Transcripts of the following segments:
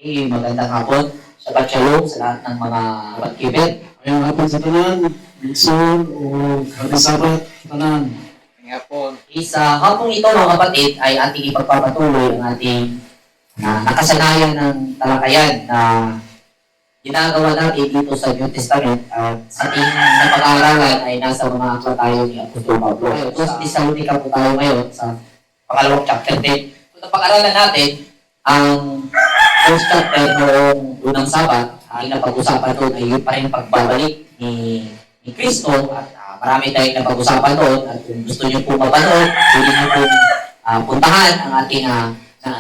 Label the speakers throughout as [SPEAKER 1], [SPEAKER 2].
[SPEAKER 1] Magandang hapon. Shabbat Shalom sa lahat ng mga pag-keeper.
[SPEAKER 2] Ngayong hapon sa tanan, Wilson o Happy Sabbath tanan.
[SPEAKER 3] Hapon.
[SPEAKER 1] Sa hapong ito mga kapatid ay ating ipagpapatuloy ang ating nakasanayan ng talakayan na ginagawa natin dito sa New Testament at sa ating napag-aaralan ay nasa mga akla tayo ni Apostol Pablo. Ito sa Thessalonica po tayo ngayon sa pangalawang chapter 10. Kung napag-aaralan natin, ang first chapter noong unang Sabat, ang napag-usapan doon ay yun pa rin pagbabalik ni Kristo at marami tayong napag-usapan doon at kung gusto nyo po mapanood, pwede nyo po puntahan ang ating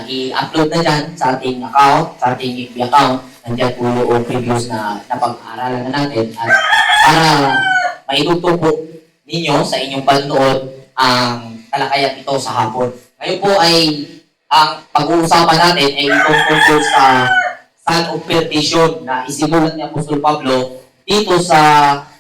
[SPEAKER 1] i-upload na dyan sa ating account, sa ating FB account. Nandiyan po yung previews na napag-aaralan na natin at para maidugtong po ninyo sa inyong panonood ang talakayan ito sa hapon. Ngayon po ay ang pag-uusapan natin ay itong tungkol sa son of perdition na isimulan ni Apostol Pablo dito sa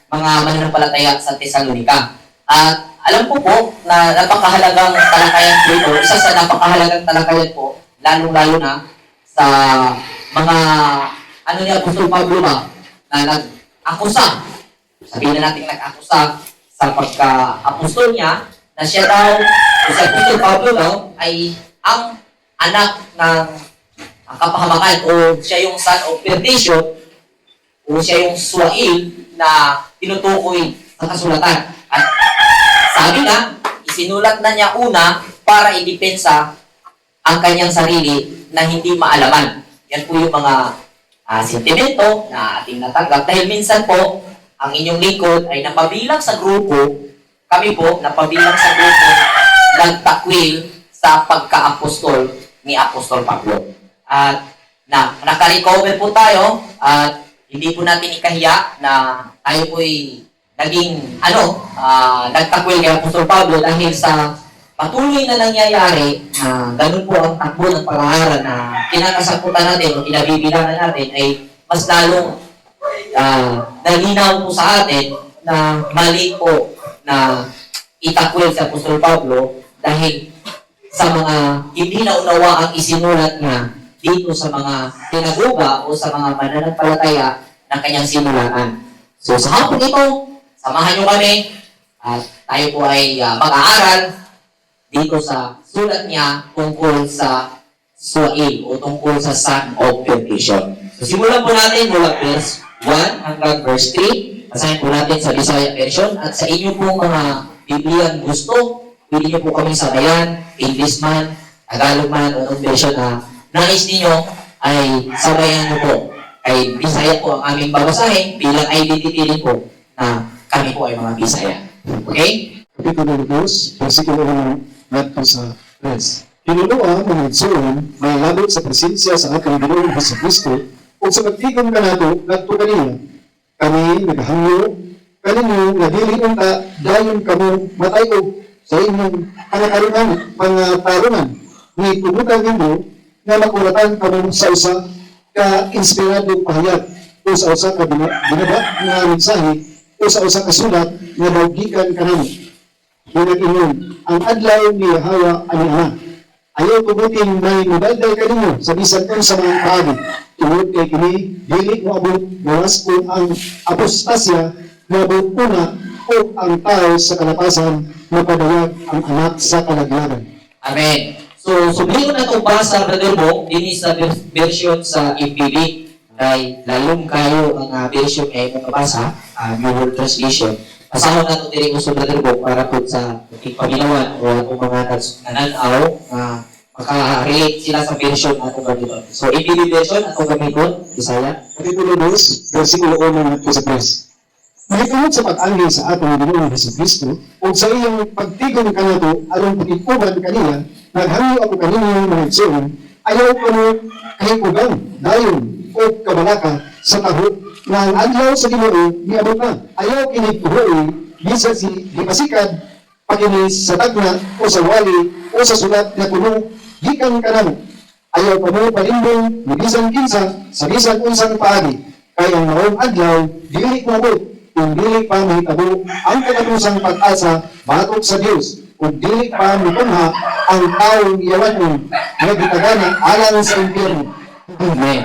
[SPEAKER 1] mga mananampalataya sa Thessalonica. At alam ko po na napakahalagang talakayan po ito, isa sa napakahalagang talakayan po, lalong-lalo na sa mga ni Apostol Pablo ba, na nag-akusa. Sabihin na natin nag-akusa sa pagka-apostol niya na siya daw, si Apostol Pablo daw, ay ang anak ng kapahamakan o siya yung son of perdition o siya yung suwail na tinutukoy sa kasulatan. At sabi na, isinulat na niya una para idepensa ang kanyang sarili na hindi maalaman. Yan po yung mga sentimento na ating natanggap. Dahil minsan po, ang inyong lingkod ay napabilang sa grupo, kami po, napabilang sa grupo, nagtakwil sa pagka-apostol ni Apostol Pablo. At naka-recover po tayo at hindi po natin ikahiya na tayo po'y naging nagtakwil kay Apostol Pablo dahil sa patuloy na nangyayari na ganun po ang takbo ng pag-aaral na kinakasakutan natin o kinabibilangan natin ay mas lalong nalinaw po sa atin na mali po na itakwil sa Apostol Pablo dahil sa mga hindi naunawa ang isinulat niya dito sa mga tinaguga o sa mga mananampalataya ng kanyang sinulaan. So sa hapon ito, samahan nyo kami at tayo po ay mag-aaral dito sa sulat niya tungkol sa suwail o tungkol sa son of perdition. So simulan po natin mula verse 1 hanggang verse 3. Basahin po natin sa Bisaya version at sa inyo pong mga Bibliang gusto, pwede niyo po kami sabayan, English man, Tagalog man, o anong version na nais ninyo ay sabayan niyo po. Ay Bisaya po ang aming babasahin bilang identity din po na kami po ay mga Bisaya. Okay?
[SPEAKER 2] Kapitulo 2, versikulo 1 ngadto sa 3. Hinuluwa mga igsoon, may labot sa presensya sa ating Ginoong Jesucristo o sa pagtigon ka nato ngadto kanila. Kami naghangyo kaninyo nga dili unta dayon kamo matayo sa inyong pangatarungan ni tumutan nimo nga makuratan kamo sa usa ka inspiradong pahayag o sa usa ka binaba nga mensahe o sa usa ka sulat nga gikan kanamo. Ingon ang adlaw ni Hawa ani ayaw tugutin may mabaldal kanimo sa bisan unsa mga paagi tungod kay kini dili mo abot gawas kung ang apostasya mabot una o ang tao sa kalapasan mapadayag ang anak sa kalaglagan.
[SPEAKER 1] Amen. So, subliho na itong basa, Brother Bo, din sa version sa MPB. Kay lalong kayo ang version ay mong kabasa, New World Translation. Pasahon na ito din sa Brother Bo para po sa pagpamilawan o ang mga nananaw na maka-relate sila sa version na itong gamiton. So, MPB version, atong gamiton, Bisaya.
[SPEAKER 2] Kapitulo 2, versikulo 1 at sa 3. Mahitungod sa pag-angin sa ating Ginoong Jesucristo o sa iyong pagtigon kanato aron pag-ikuban kanila, naghangyo ako kanino mga igsoon, ayaw ko mo kahikugan, dayon o kabalaka sa taho na ang adlaw sa Ginoo niabot na. Ayaw kinituhoy, bisa si gipasikad, paginis sa tagna o sa wali o sa sulat na kuno gikan kanamo. Ayaw pa mo palimbong, ni bisan kinsa, sa bisan unsang paagi, kaya ang maong adlaw, dili mabot, kung dili pa mahitabo ang katatusang pag-asa batok sa Diyos, kung dili pa mipunha ang taong iyawanon na gitagana alang sa impyerno.
[SPEAKER 1] Amen.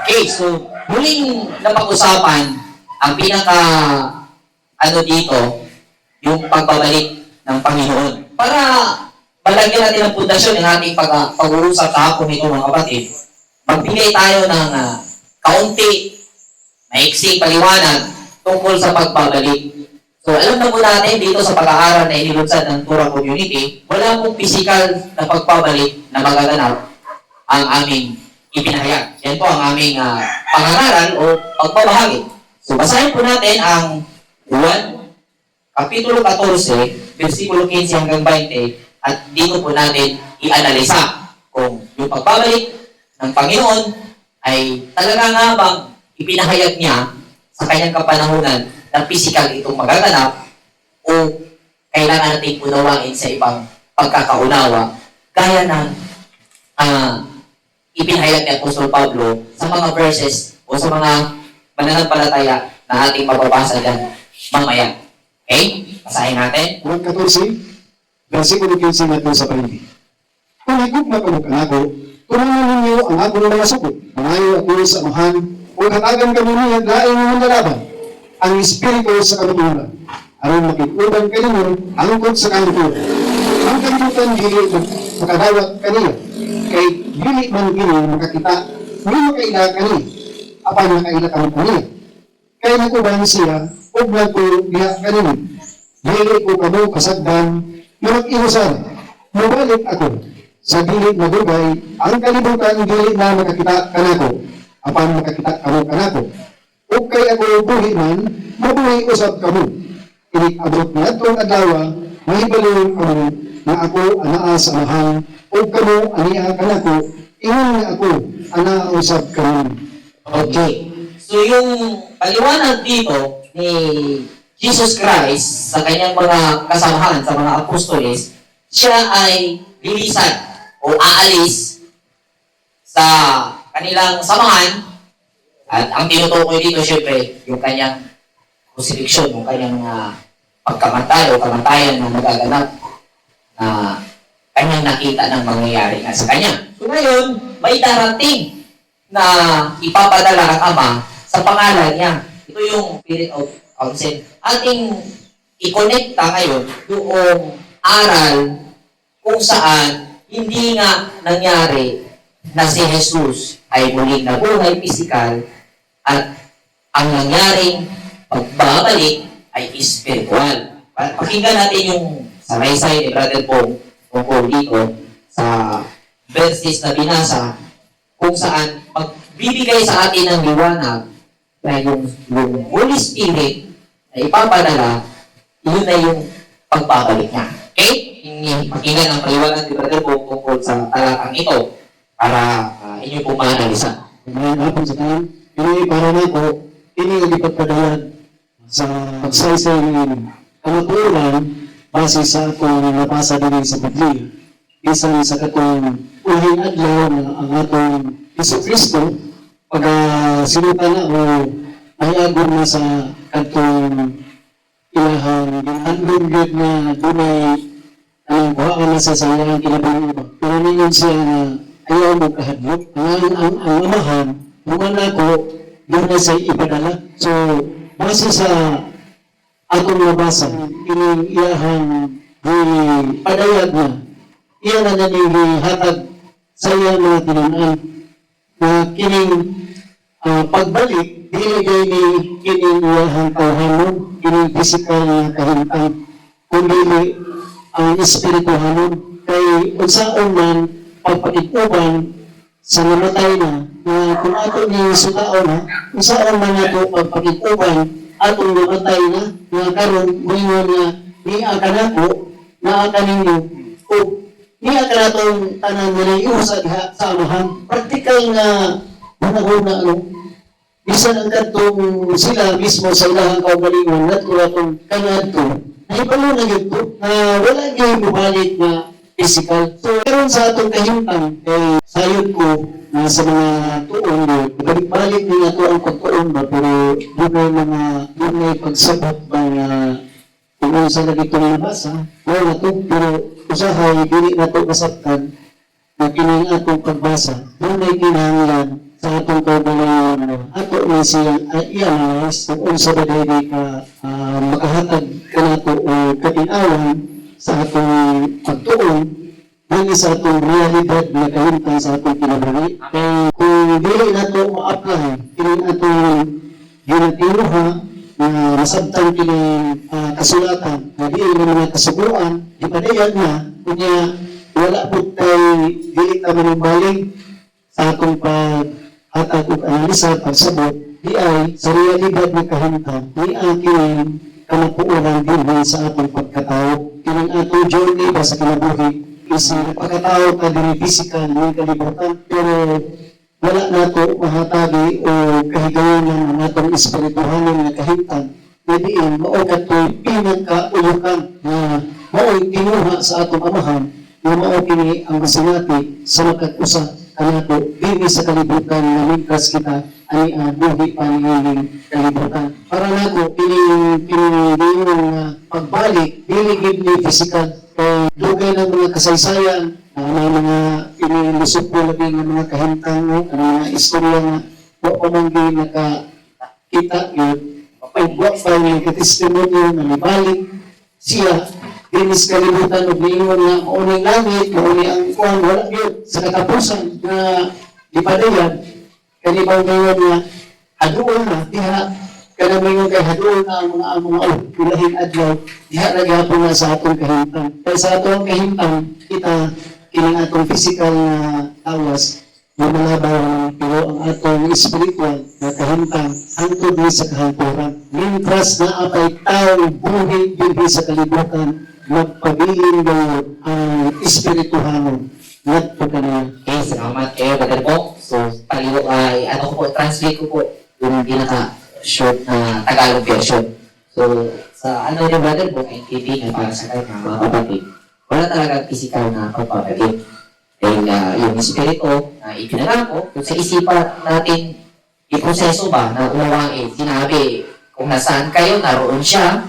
[SPEAKER 1] Okay, so muling napag-usapan ang pinaka dito, yung pagbabalik ng Panginoon. Para malagyan natin ang pundasyon ng ating pag-uusap sa hapon nito mga kapatid, magbigay tayo ng kaunti, maiksing paliwanag tungkol sa pagbabalik. So alam na po natin dito sa pag-aaral na inilunsad ng Tura Community, wala pong physical na pagbabalik na magaganap ang aming ipinahayag. Yan po ang aming pag-aaral o pagbabahagi. So basahin po natin ang 1, Kapitulo 14, versikulo 15 hanggang 20, at dito po natin i-analisa kung yung pagbabalik ng Panginoon ay talaga nga bang ipinahayag niya sa kanyang kapanahunan na physical itong magaganap o kailangan natin unawain sa ibang pagkakaunawa gaya ng ipinahayag ni Apostol Pablo sa mga verses o sa mga mananampalataya na ating mababasa dyan mamaya. Okay? Basahin natin.
[SPEAKER 2] Juan 14, versikulo 15 natin sa paligid. Kung higugma ko ng kanako, turunan ninyo ang akong mga suko. Mangayo ako sa amahan, o hatagan kami niya laing mga lalaban. Ang Espiritu sa kaluturan. Aron makikuban kayo angkot sa kaluturan. Ang kaluturan dili makadawat kanila. Kay dili man kini makakita, hindi makaila kanila. Apa makaila kami kanila. Kaya nakuban siya, huwag na ko diha kanina. Dili ko kamo kasagdan, mag-iwasan. Mabalik ako. Sa dili na dugay, ang kalibutan dili na makakita kanako. Apan makakita kamo kanako. Ug kay ako buhi man, mabuhi usab kamo. Inik-abot niya itong adlaw, mahibalo kamo na ako anaa sa mahal, ug kamo aniya kanako, ingon nga ako anaa usab kamo.
[SPEAKER 1] Okay. So yung paliwanag dito ni Jesus Christ sa kanyang mga kasamahan, sa mga apostoles, siya ay lilisan o aalis sa kanilang samahan at ang tinutukoy dito syempre yung kanyang crucifixion, yung kanyang pagkamatay o kamatayan na magaganap na kanyang nakita ng mangyayari nga sa kanya. So ngayon, may darating na ipapadala ang Ama sa pangalan niya. Ito yung Spirit of Counsel. Ating i-connecta ngayon yung aral kung saan hindi nga nangyari na si Jesus ay muling nabuhay physical at ang nangyaring pagbabalik ay spiritual. Pakinggan natin yung salaysay ni Brother Paul tungkol dito sa verses na binasa kung saan magbibigay sa atin ng liwanag na yung Holy Spirit na ipapadala, yun na yung pagbabalik niya. Okay? Pakinggan ang paliwanag ni Brother Paul tungkol sa talatang ito para inyo po ma-analisa.
[SPEAKER 2] Ngayon hapon sa tanan, ini para na ko, ini ang ipagpadayan sa pagsaysay ng kamaturan base sa akong nabasa din sa Biblia. Isang sa katong uling adlaw na ang atong Iso Kristo pag sinuta na o ayagon na sa katong ilahang ginhandog yun na dunay ang buhaan na sa sayang kinabuhi. Pero ninyon siya na ayaw mo kahadlok. Ang amahan, naman ako, doon na sa ipadala. So, base sa atong nabasa, kining iyahang padayag na, iya na hatag sa iyang mga tinanan na kining pagbalik, diligay ni kining iyahang kauhanon, kining physical na kahintay, kundi ang espiritu hanon. Kay unsaon man pagpakituban sa namatay na kung ato ni sutaon na unsaon man ato pagpakituban atong namatay na karon moingon nga niya kanako naa kaninyo o niya kanatong tanan nila iusa diha sa amahan. Praktikal nga panahon na bisan ang katong sila mismo sa ilahang kaugalingon at atong kanadto nahibalo na yun po na wala yung bumalik na physical. So, meron sa atong kahintang, kay sayod ko na sa mga tuon yun, balik na ito ang pagtuon ba, pero doon ay pagsabot ba na kung sa lagi itong nabasa, wala na ito, pero usahay, dili na ito kasabtan na kining atong pagbasa, doon ay kinahanglan
[SPEAKER 3] sa atong kaugalingon ato ni siya i-analyze kung unsa ba dili ka makahatag kanato o katinawan sa atong pagtuon dili sa atong realidad na kahimtang sa atong kinabuhi. Kaya kung dili nato ma-apply kini atong ginatinuha na masabtan kini kasulatan na dili na mga kasubuan ipadayon na kunya wala po tayo dili ta manumbalik sa atong paghatag ug analisa pagsabot di ay sa realidad nga kahimtang ni ang kini kanapuoran dinhi sa atong pagkatao kining atong journey ba sa kinabuhi is pagkatao ka diri physical ni kalibutan pero wala nato mahatagi o kahigayonan ang atong espirituhanon nga kahimtang na diin mao katoy pinagkaulukan na mao'y tinuha sa atong amahan na mao kini ang masinati sa makag-usa kanato dili sa kalibutan na mingkas kita ani buhi panining kalibutan para nako kining pagbalik dili gid ni physical kay dugay ng mga kasaysayan may mga inilusot po labi ng mga kahimtang ang mga istorya nga wa pa man gyud nakakita yun pagbuwak pa yung katestimonyo na nibalik siya dinis kalibutan o niingon nga maunay langit, maunay ang kuwan, wala yun sa katapusan na ipadayan kanibaw ngayon nga haduol na, diha kanamayon kay haduol na ang mga ulahin adlaw diha nagyapon na sa atong kahimtang kaya sa atong kahimtang kita kining atong physical na tawas na malabaw pero ang atong spiritual na kahimtang hangtod ni sa kahangturan mintras na apay tao buhi dinhi sa kalibutan magpabilin daw ang espirituhanon ngadto kanila.
[SPEAKER 1] Okay, salamat kayo, Brother Bong. So, paliwo ay, translate ko po yung pinaka-short na Tagalog version. So, sa ni Brother Bong, ay TV na para sa kanya, mga kapatid, wala talagang physical na pagpapagin. Dahil yung espiritu na ipinangako, kung sa isipan natin iproseso ba na unawain, sinabi, kung nasaan kayo, naroon siya,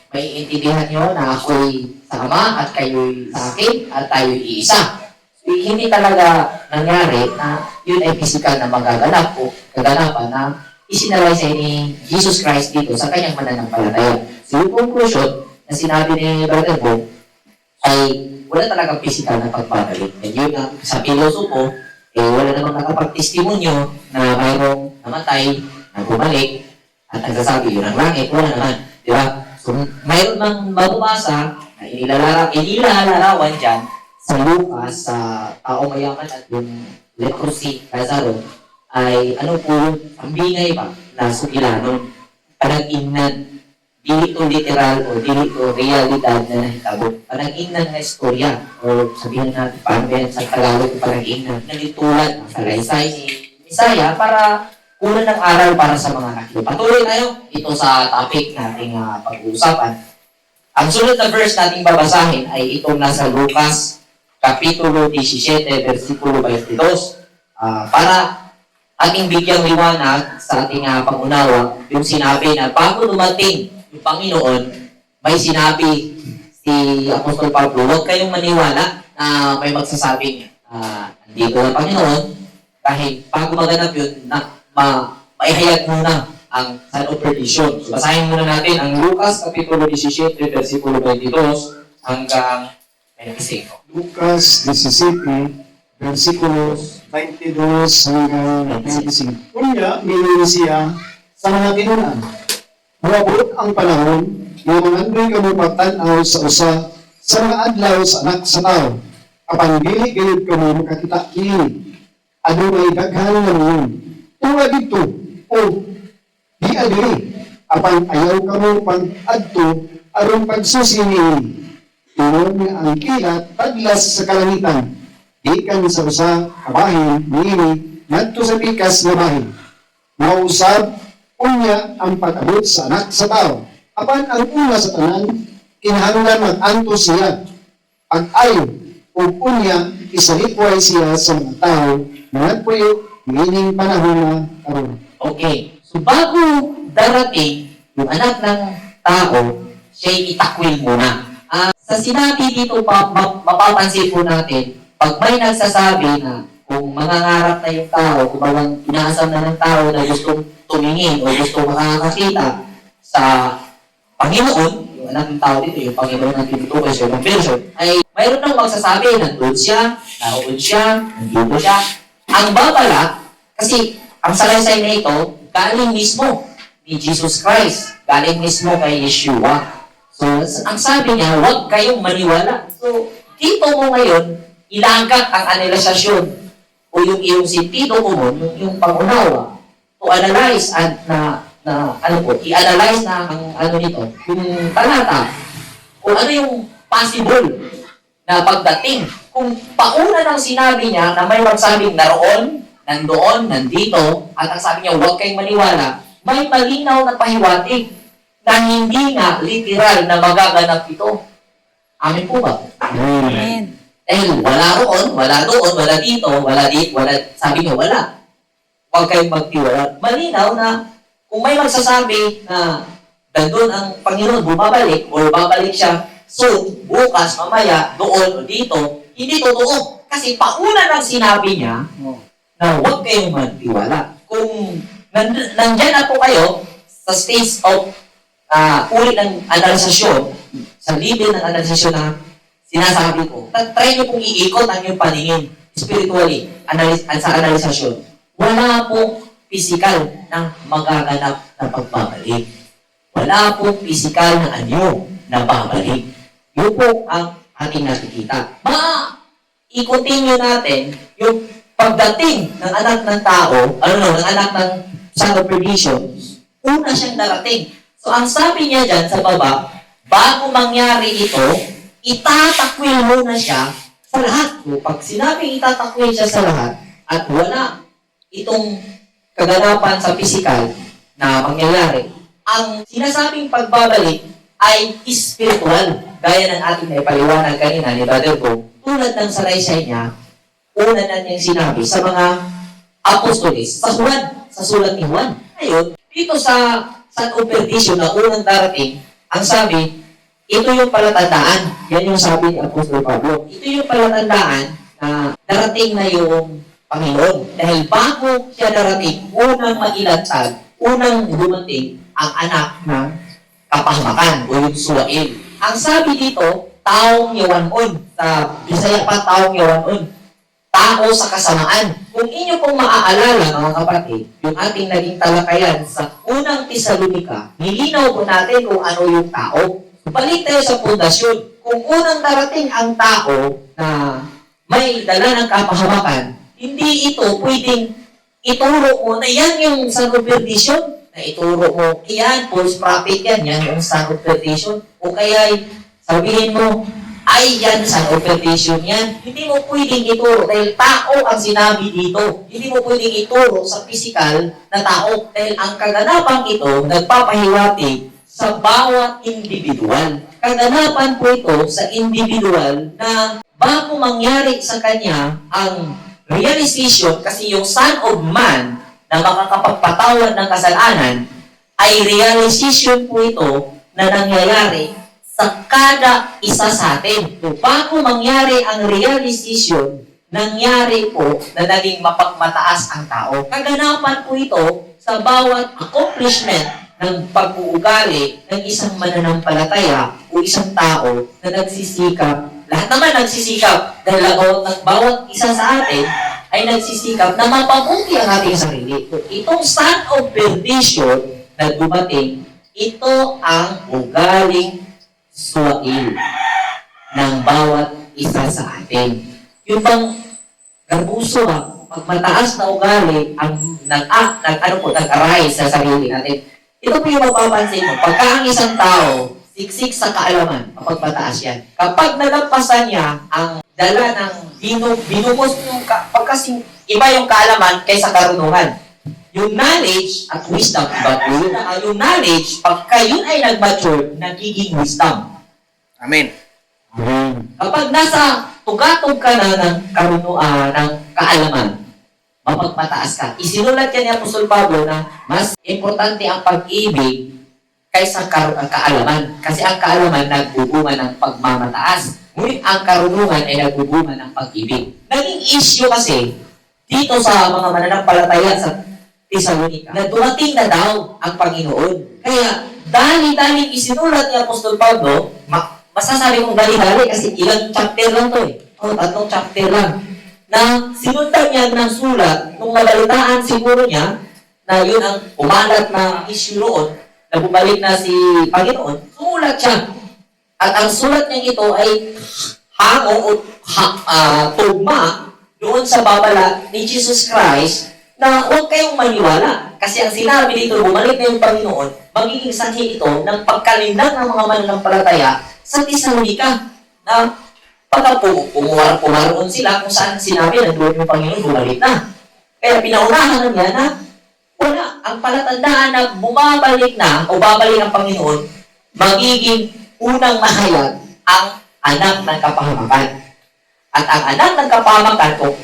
[SPEAKER 1] may intindihan nyo na ako'y sa Ama at kayo'y sa akin at tayo'y iisa. So, hindi talaga nangyari na yun ay physical na magaganap o kaganapan na isinalay sa ni Jesus Christ dito sa kanyang mananampalataya. So, yung conclusion na sinabi ni Brother Bo ay wala talagang physical na pagpapalik. And yun ang sa pilosopo, wala namang nakapagtestimonyo na mayroong namatay, na bumalik, at nagsasabi yun ang langit, wala naman. Di ba? So, mayroon mang mabubasa na inilalarawan dyan sa Lucas, sa taong mayaman at yung leprosy, Lazaro, ay ano po ang bingay ba na sukilanon, panag-ingnan, dili to literal o dili to realidad na nahitabo. Panag-ingnan na istorya o sabihin natin paano yan sa Tagalog panag-ingnan, nalitulan ang salaysay ni Misaya para kunan ng aral para sa mga nakilo. Patuloy tayo ito sa topic nating pag-uusapan. Ang sunod na verse nating babasahin ay itong nasa Lucas, Kapitulo 17, versikulo 22. Para ating bigyang liwanag sa ating pangunawa, yung sinabi na bago dumating yung Panginoon, may sinabi si Apostol Pablo, huwag kayong maniwala na may magsasabing, nandito na Panginoon, dahil bago maganap yun, maihayag muna ang son of perdition. So, basahin muna natin ang Lucas, Kapitulo 17, versikulo 22 hanggang 25.
[SPEAKER 2] Lucas 17, versikulo 22 hanggang 25. Kunya, minili siya sa mga tinunan. Mabot ang panahon na mangandoy kamo pagtanaw sa usa sa mga adlaw sa anak sa tao. Apan dili gayud kamo makakita kini. Adunay daghan nga ngayon. Tuwa dito, o di adiri. Apan ayaw kamo pag-adto aron pagsusi niini. Tuwa nga ang kilat taglas sa kalangitan. Ikan sa usa kabahin niini ngadto sa pikas nga bahin. Mausab unya ang pag-abot sa anak sa tao. Apan ang una sa tanan kinahanglan mag-anto siya. Pag-ayo o unya isalipway siya sa mga tao na nagpuyo niining panahon na karon.
[SPEAKER 1] Okay. So, bago darating yung anak ng tao, siya'y itakwil muna. Sa sinabi dito, mapapansin po natin, pag may nagsasabi na kung mangangarap na yung tao, kung bagang inaasam na ng tao na gustong tumingin o gustong makakakita sa Panginoon, yung anak ng tao dito, yung Panginoon ng tinutukoy sa ibang version, ay mayroon nang magsasabi, nandun siya, naroon siya, nandito siya. Ang babala, kasi ang salaysay na ito, galing mismo ni Jesus Christ, galing mismo kay Yeshua. So, ang sabi niya, huwag kayong maniwala. So, dito mo ngayon, ilagak ang analisasyon o yung iyong sentido mo, yung pangunawa, to analyze at i-analyze na ang nito, yung talata, kung ano yung possible na pagdating. Kung pauna ng sinabi niya na may magsabing naroon, nandoon, nandito, at ang sabi niya, huwag kayong maniwala, may malinaw na pahiwatig na hindi nga literal na magaganap ito. Amin po ba?
[SPEAKER 4] Amen.
[SPEAKER 1] Dahil wala roon, wala doon, wala dito, wala, sabi niyo, wala. Huwag kayong magtiwala. Malinaw na kung may magsasabi na nandun ang Panginoon bumabalik o babalik siya soon, bukas, mamaya, doon o dito, hindi totoo. Kasi pauna ng sinabi niya na huwag kayong magtiwala. Kung nandyan na po kayo sa stage of uri ng analisasyon, sa level ng analisasyon na sinasabi ko, try nyo pong iikot ang inyong paningin spiritually sa analisasyon. Wala pong physical na magaganap na pagbabalik. Wala pong physical na anyo na babalik. Yun po ang ating nakikita. I-continue natin yung pagdating ng anak ng tao, ng anak ng son of perdition, una siyang darating. So ang sabi niya dyan sa baba, bago mangyari ito, itatakwil muna siya sa lahat. So, pag sinabing itatakwil siya sa lahat, at wala itong kaganapan sa physical na mangyayari, ang sinasabing pagbabalik ay spiritual. Gaya ng ating naipaliwanag kanina ni Brother Bo, tulad ng salaysay niya, una na niyang sinabi sa mga apostolis, sa Juan, sa sulat ni Juan. Ngayon, dito sa Son of Perdition na unang darating, ang sabi, ito yung palatandaan. Yan yung sabi ni Apostol Pablo. Ito yung palatandaan na darating na yung Panginoon. Dahil bago siya darating, unang mailantag, unang dumating ang anak ng kapahamakan o yung suwail. Ang sabi dito, taong yawanon. Sa Bisaya pa, taong yawanon. Tao sa kasamaan. Kung inyo pong maaalala, mga kapatid, yung ating naging talakayan sa unang Tesalonika, nilinaw po natin kung ano yung tao. Balik tayo sa pundasyon. Kung unang darating ang tao na may dala ng kapahamakan, hindi ito pwedeng ituro mo na yan yung son of perdition, na ituro mo, yan, false prophet yan yung son of perdition. O kaya sabihin mo, ay yan, son of perdition yan. Hindi mo pwedeng ituro dahil tao ang sinabi dito. Hindi mo pwedeng ituro sa physical na tao dahil ang kaganapang ito nagpapahiwatig sa bawat individual. Kaganapan po ito sa individual na bago mangyari sa kanya ang realization, kasi yung Son of Man na makakapagpatawad ng kasalanan ay realization po ito na nangyayari sa kada isa sa atin. So, bago mangyari ang realization, nangyari po na naging mapagmataas ang tao. Kaganapan po ito sa bawat accomplishment ng pag-uugali ng isang mananampalataya o isang tao na nagsisikap. Lahat naman nagsisikap dahil ng bawat isa sa atin ay nagsisikap na mapabuti ang ating sarili. Itong son of perdition na dumating, ito ang ugaling suwail ng bawat isa sa atin. Yung bang garbuso, pag mataas na ugali ang nag-arise sa sarili natin. Ito po yung mapapansin mo. Pagka ang isang tao, siksik sa kaalaman, kapag mataas yan. Kapag nalampasan niya ang dala ng binubos yung pagkasing iba yung kaalaman kaysa karunungan. Yung knowledge at wisdom, iba po yun. Yung knowledge, pagka yun ay nag-mature, nagiging wisdom.
[SPEAKER 4] Amen.
[SPEAKER 1] Kapag nasa tugatog ka na ng ng kaalaman, mapagmataas ka. Isinulat yan ni Apostol Pablo na mas importante ang pag-ibig kaysa kaalaman. Kasi ang kaalaman nagbubunga ng pagmamataas. Ngunit ang karunungan ay nagbubunga ng pag-ibig. Naging issue kasi dito sa mga mananampalataya sa Thessalonica na dumating na daw ang Panginoon. Kaya, dali-dali isinulat ni Apostol Pablo, masasabi kong dali-dali kasi ilang chapter lang to eh. O, 3 chapter lang. Na sinundan niya ng sulat, nung nabalitaan siguro niya, na yun ang umalat na issue roon, na bumalik na si Panginoon, sumulat siya. At ang sulat niya ito ay hango o tugma doon sa babala ni Jesus Christ na huwag kayong maniwala. Kasi ang sinabi dito, bumalik na yung Panginoon, magiging sanhi ito ng pagkalinlang ng mga mananampalataya sa Thessalonica na pagka pumaroon sila kung saan sinabi na doon yung Panginoon, bumalik na. Kaya pinaunahan na niya na wala, ang palatandaan na bumabalik na o babalik ang Panginoon, magiging unang mahayag ang anak ng kapahamakan. At ang anak ng kapahamakan, kung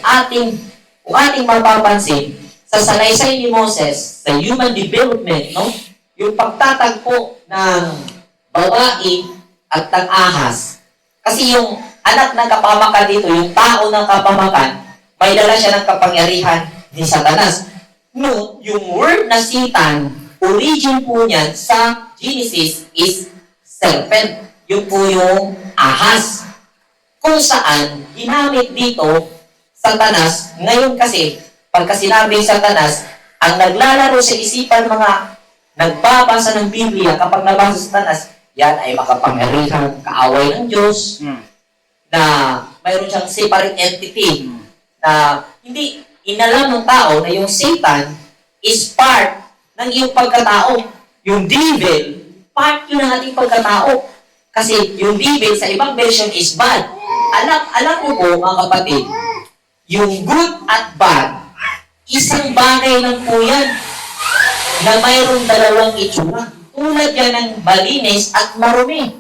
[SPEAKER 1] ating mapapansin, sa salaysay ni Moses, sa human development, no? Yung pagtatagpo ng babae at ng ahas. Kasi yung anak ng kapahamakan dito, yung tao ng kapahamakan, may dala siya ng kapangyarihan ni Satanas. No, yung word na Satan, origin po niyan sa Genesis is serpent. Yung po yung ahas. Kung saan, ginamit dito, Satanas, ngayon kasi, pagka sinabing Satanas, ang naglalaro sa isipan mga nagbabasa ng Biblia, kapag nabasa sa Satanas, yan ay makapangyarihan, kaaway ng Diyos, na mayroon siyang separate entity, na hindi inalam ng tao na yung Satan is part ng iyong pagkatao. Yung devil, part yun ng ating pagkatao. Kasi yung devil sa ibang version is bad. Alam mo po, mga kapatid, yung good at bad, isang bagay lang po yan na mayroong dalawang itsura. Tulad yan ng malinis at marumi,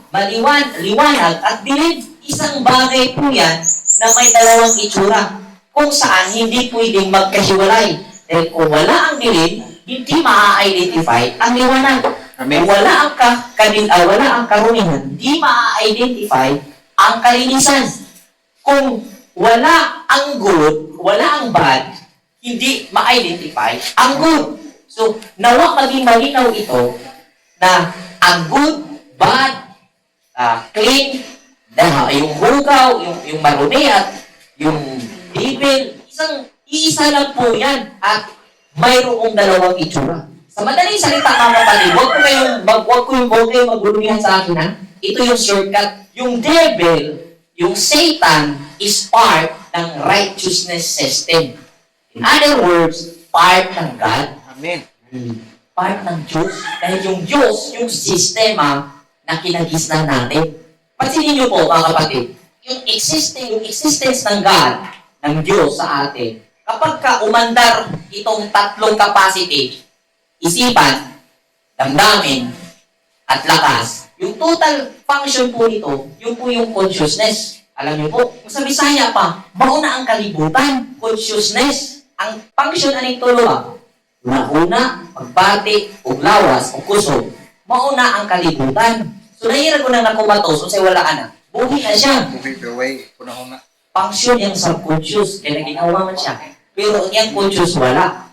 [SPEAKER 1] liwanag at dilim. Isang bagay po yan na may dalawang itsura kung saan hindi pwedeng magkahiwalay. Dahil kung wala ang dilim, hindi maa-identify ang liwanag.
[SPEAKER 4] Amen.
[SPEAKER 1] Kung wala ang karumihan, hindi maa-identify ang kalinisan. Kung wala ang good, wala ang bad, hindi ma-identify ang good. So, nawa maging malinaw ito na ang good, bad, clean, yung hugaw, yung marumi at yung devil, iisa lang po yan at mayroong dalawang itsura. Sa madaling salita, mga kapatid, huwag ko yung magbuluhan sa akin, ha? Ito yung shortcut. Yung devil, yung Satan, is part ng righteousness system. In other words, part ng God.
[SPEAKER 4] Amen.
[SPEAKER 1] Part ng Diyos. Dahil yung Diyos, yung sistema na kinagisnan natin. Pansinin niyo po, mga kapatid, yung existence ng God, ng Diyos sa atin, kapag ka umandar itong tatlong capacity, isipan, damdamin, at lakas, yung total function po nito, yung po yung consciousness. Alam niyo po, sa Bisaya pa, mauna ang kalibutan, consciousness. Ang function aning tulo una, pagbati, uglawas, o kusog, mauna ang kalibutan. So, nahira ko nang nakumatos, so wala ka na. Buhi na siya.
[SPEAKER 4] Moving the way. Kunahuna.
[SPEAKER 1] Function yung subconscious, kaya naginawa man siya. Pero yung conscious, wala.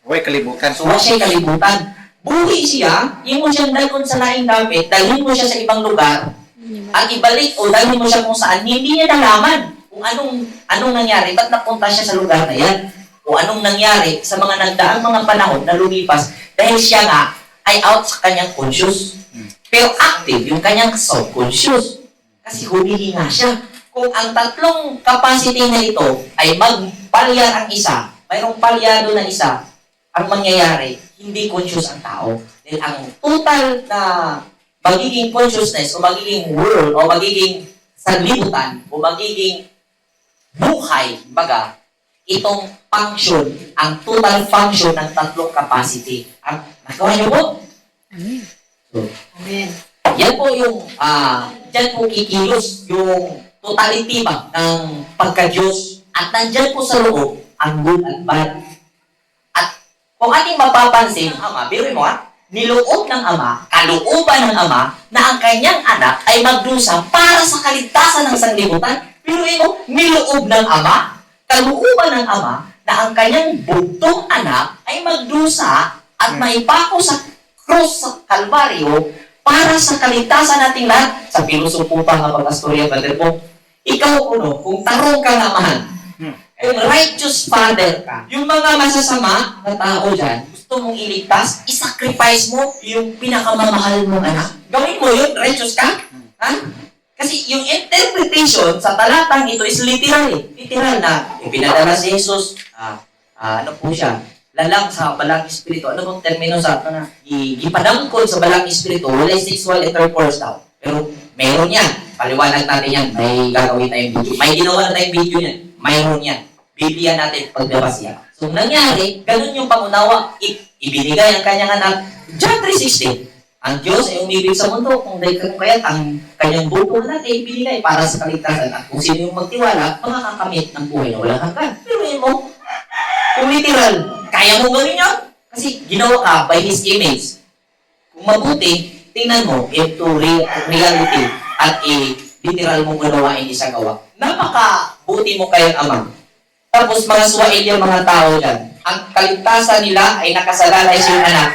[SPEAKER 4] Way kalibutan.
[SPEAKER 1] So, wala siya kalibutan. Buhi siya, yung mo siyang dalkon sa laing dapat, dalhin mo siya sa ibang lugar, at ibalik o dalhin mo siya kung saan, hindi niya nalaman kung anong nangyari, ba't napunta siya sa lugar na yan, o anong nangyari sa mga nagdaang mga panahon na lumipas, dahil siya nga ay out sa kanyang conscious. Pero active yung kanyang subconscious. Kasi humihi nga siya. Kung ang tatlong capacity na ito ay magpalyar ang isa, mayroong palyado na isa, ang mangyayari, hindi conscious ang tao. Dahil ang total na magiging consciousness o magiging world o magiging sanlibutan o magiging buhay, baga, itong function, ang total function ng tatlong capacity. Nagawa niyo po? So,
[SPEAKER 4] Amen.
[SPEAKER 1] yan po yung, dyan po kikilos yung totality ba ng pagka-Diyos at nandyan po sa loob ang good at bad. At kung ating mapapansin, Ama, biruin mo niloob ng Ama, kalooban ng Ama, na ang kanyang anak ay magdusa para sa kaligtasan ng sanlibutan. Biruin mo, niloob ng Ama kalooban ng Ama na ang kanyang bugtong anak ay magdusa at maipako sa krus sa Kalbaryo para sa kaligtasan nating lahat. Sa pilosopo pa nga pag-astorya, Brother Pong, ikaw kung tarong ka naman, kung righteous father ka, yung mga masasama na tao dyan, gusto mong iligtas, isacrifice mo yung pinakamamahal mong anak. Gawin mo yun, righteous ka. Ha? Kasi yung interpretation sa talatang ito is literal eh. Literal na yung pinadala si Jesus, ano po siya, lalang sa balang espiritu. Ano bang termino sa na ipadangkod sa balang espiritu, wala sexual intercourse daw. Pero meron yan. Paliwanag natin yan. May gagawin tayong video. May ginawa na tayong video yan. Mayroon yan. Bibigyan natin pagbabas yan. So nangyari, ganun yung pangunawa. Ibinigay ang kanyang anak. John 3:16. Ang Diyos ay umibig sa mundo kung kaya ang kanyang buong anak ay ibinigay para sa kaligtasan. At kung sino yung magtiwala, makakakamit ng buhay na walang hanggan. Pero yun mo, kung literal, kaya mo gawin yun? Kasi ginawa ka by His image. Kung mabuti, tingnan mo into reality at literal mong ganawain isa gawa. Napaka-buti mo kayang Ama. Tapos mga suwail yung mga tao dyan. Ang kaligtasan nila ay nakasalalay sa anak.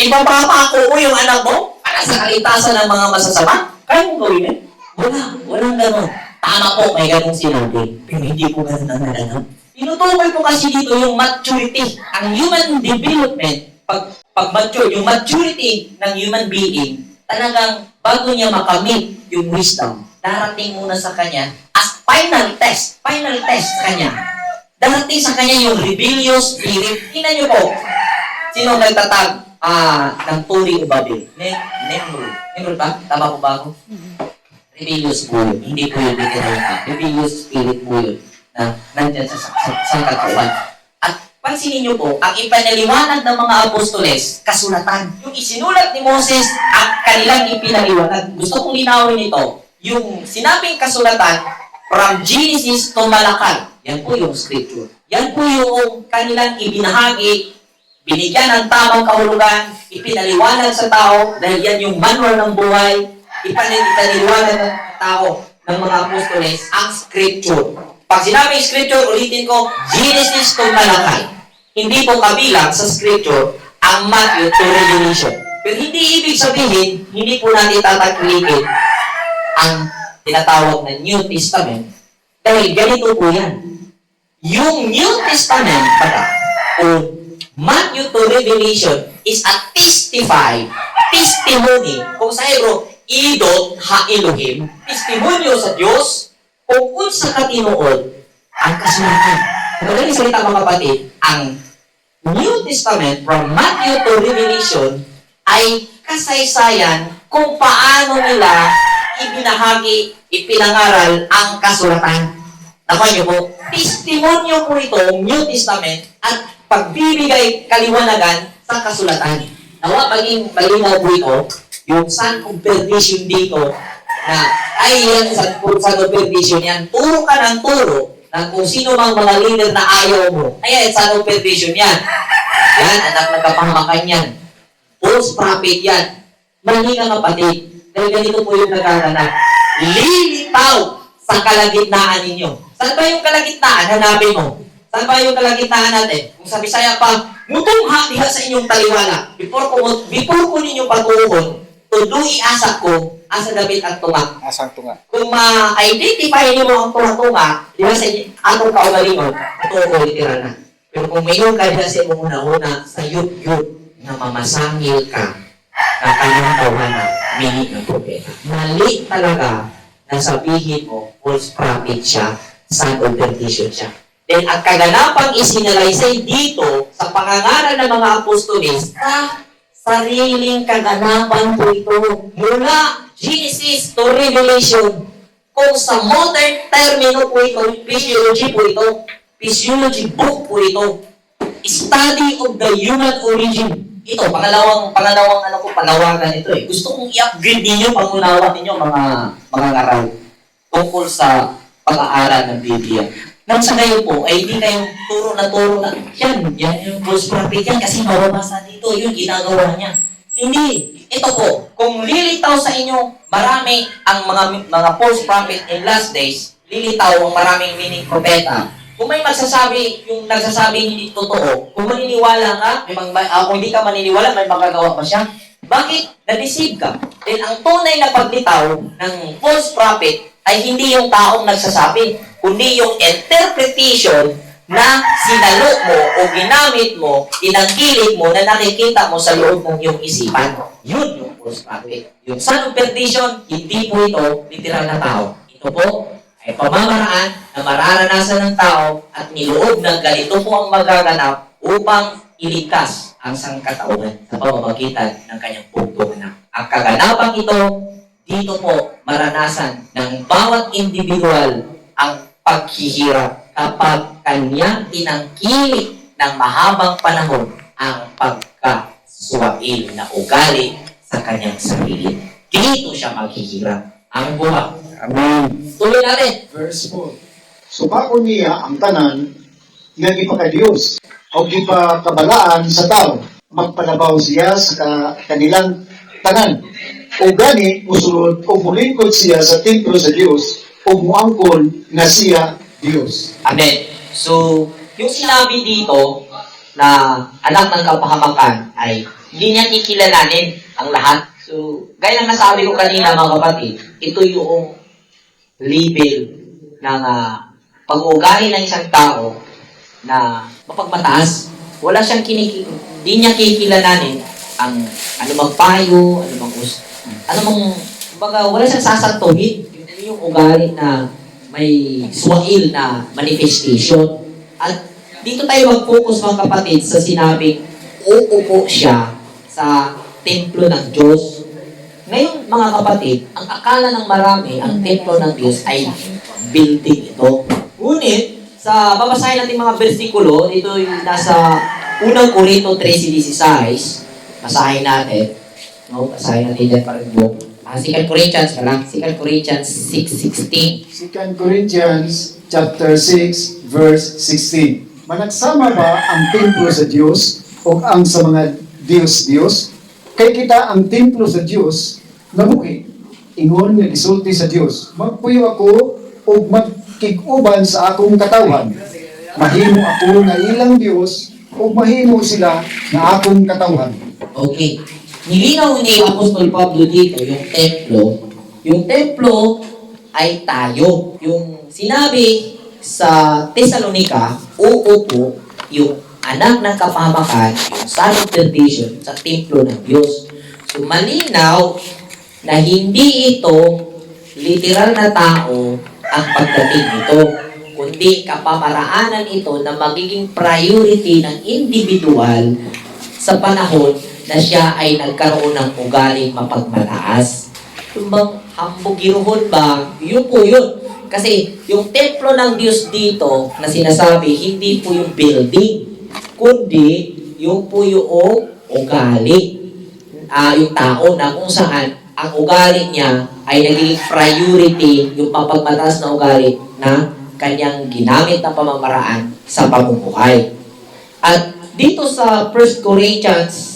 [SPEAKER 1] Ipapapako mo yung anak mo para sa kaligtasan ng mga masasama. Kaya mo gawin yan? Walang gano'n. Tama po, may gano'ng sinabi. Pero hindi po gano'n ang naganap. Tinutukoy ko kasi dito yung maturity. Ang human development, pag mature, yung maturity ng human being, talagang bago niya makamit yung wisdom, darating muna sa kanya as final test sa kanya. Darating sa kanya yung rebellious spirit. Tingnan niyo po, sino nagtatag ng Turi o Babel? Nemrod ba? Tama po ba ako? Rebellious po yun. Hindi po yun literal ka. Rebellious spirit po yun na nandyan sa katawan. At pansinin niyo po, ang ipinaliwanag ng mga apostoles, kasulatan. Yung isinulat ni Moses at kanilang ipinaliwanag. Gusto kong linawin ito. Yung sinabing kasulatan, from Genesis to Malakal, yan po yung scripture. Yan po yung kanilang ibinahagi, binigyan ng tamang kahulugan, ipinaliwanag sa tao, dahil yan yung manual ng buhay, ipinaliwanag ng tao, ng mga apostoles, ang scripture. Pag sinabing scripture, ulitin ko, Genesis to Malakal. Hindi po kabilang sa scripture ang Matthew to Revelation. Pero hindi ibig sabihin, hindi po natin tatagilikin ang tinatawag na New Testament. Dahil ganito po yan. Yung New Testament, o Matthew to Revelation, is a testimony, kung sa Hebrew, idot ha Elohim, testimonyo sa Diyos, kung sa katinuod, ang kasulatan. Magaling salita mga kapatid, ang New Testament from Matthew to Revelation ay kasaysayan kung paano nila ibinahagi, ipinangaral ang kasulatan. Nakuha niyo po, testimonyo po ito, New Testament, at pagbibigay kaliwanagan sa kasulatan. Nawa, maging malinaw po ito, yung son of perdition dito, na ay yan sa son of perdition yan, turo ka ng turo, na kung sino mang mga leader na ayaw mo, ayan, son of perdition yan. Yan, anak ng kapahamakan yan. False prophet yan. Mali ka kapatid. Dahil ganito po yung nagkakanap. Lilitaw sa kalagitnaan ninyo. Saan ba yung kalagitnaan? Hanapin mo. Saan ba yung kalagitnaan natin? Kung sa Bisaya pa, mutungha diha sa inyong taliwala. Before ko ninyo patuhon, tuloy asa ko, asa David ang tunga.
[SPEAKER 4] Asang tunga.
[SPEAKER 1] Kung ma-identify niyo mo ang tunga-tunga, diba sa inyo, atong kaugalingon, ito ko literal na. Pero kung mayroon ka diba sa mong una-una, sa yut-yut na mamasangil ka, na kanyang tawanan, mini ng propeta. Mali talaga na sabihin mo, false prophet siya, son of perdition siya. Then, ang kaganapang isinalaysay dito sa pangangaral ng mga apostoles, sariling kaganapan po ito. Mula Genesis to Revelation, kung sa modern termino po ito, physiology po ito, physiology book po ito, study of the human origin. Ito, panawagan ito eh. Gusto kong i-upgrade ninyo, pangunawa ninyo mga ngaral tungkol sa pag-aaral ng Biblia. Nang sa ngayon po, ay hindi kayong turo na yan yung false prophet yan kasi mababasa dito, yun ginagawa niya. Hindi. Ito po, kung lilitaw sa inyo, marami ang mga false prophet in last days, lilitaw ang maraming mini propeta. Kung may magsasabi, yung nagsasabing hindi totoo, kung maniniwala ka, kung hindi ka maniniwala, may magagawa pa siya. Bakit? Na-deceive ka. Dahil ang tunay na paglitaw ng false prophet ay hindi yung taong nagsasabi, kundi yung interpretation na sinalo mo o ginamit mo, tinangkilik mo na nakikita mo sa loob ng iyong isipan. Yun yung false prophet. Yung son of perdition, hindi po ito literal na tao. Ito po ay pamamaraan na mararanasan ng tao at niloob na ganito po ang magaganap upang iligtas ang sangkatauhan sa pamamagitan ng kanyang puntong na. Ang kaganapang ito, dito po maranasan ng bawat individual ang paghihirap kapag kanyang tinangkilik ng mahabang panahon ang pagkaswail na ugali sa kanyang sarili. Dito siya maghihirap. Ang buha.
[SPEAKER 2] Amen.
[SPEAKER 1] Tuloy natin.
[SPEAKER 2] Verse 4. Supako niya ang tanan nga gipakadiyos o gipakabalaan sa tao. Magpalabaw siya sa kanilang tanan. O gani, musulod o mulingkod siya sa templo sa Diyos o muangkon na siya Diyos.
[SPEAKER 1] Amen. So, yung sinabi dito na anak ng kapahamakan ay hindi niya kikilalanin ang lahat. So, gaya ng nasabi ko kanina mga kapatid, ito yung label ng pag-uugali ng isang tao na mapagmataas. Wala siyang hindi niya kikilalanin ang anumang payo, kumbaga, wala siyang sasantuhin. Yung ugali na may swail na manifestation. At dito tayo mag-focus mga kapatid sa sinabing uupo siya sa templo ng Diyos. Ngayon mga kapatid, ang akala ng marami, ang templo ng Diyos ay building ito. Ngunit, sa babasahin natin mga bersikulo, ito yung nasa unang Korinto 13:16. Basahin natin. No, basahin natin dyan para yung 2 Corinthians ka lang. 2 Corinthians 6:16.
[SPEAKER 2] 2 Corinthians chapter 6 verse 16. Managsama ba ang templo sa Diyos o ang sa mga Diyos-Diyos? Kay kita ang templo sa Diyos na buhi. Ingon nga gisulti sa Diyos. Magpuyo ako o magkig-uban sa akong katawan. Mahimo ako nga ilang Diyos o mahimo sila nga akong katawan.
[SPEAKER 1] Okay. Nilinaw ni Apostol Pablo dito yung templo. Yung templo ay tayo. Yung sinabi sa Thessalonica, uupo yung anak ng kapahamakan, yung son of perdition, sa templo ng Diyos. So malinaw na hindi ito literal na tao ang pagdating nito, kundi kapamaraanan ito na magiging priority ng individual sa panahon na siya ay nagkaroon ng ugaling mapagmataas. Yung bang hambugiruhon ba? Yun po yun. Kasi yung templo ng Diyos dito na sinasabi, hindi po yung building, kundi yung po yung ugali. Yung tao na kung saan ang ugali niya ay naging priority, yung mapagmataas na ugali na kanyang ginamit na pamamaraan sa pamumuhay. At dito sa 1 Corinthians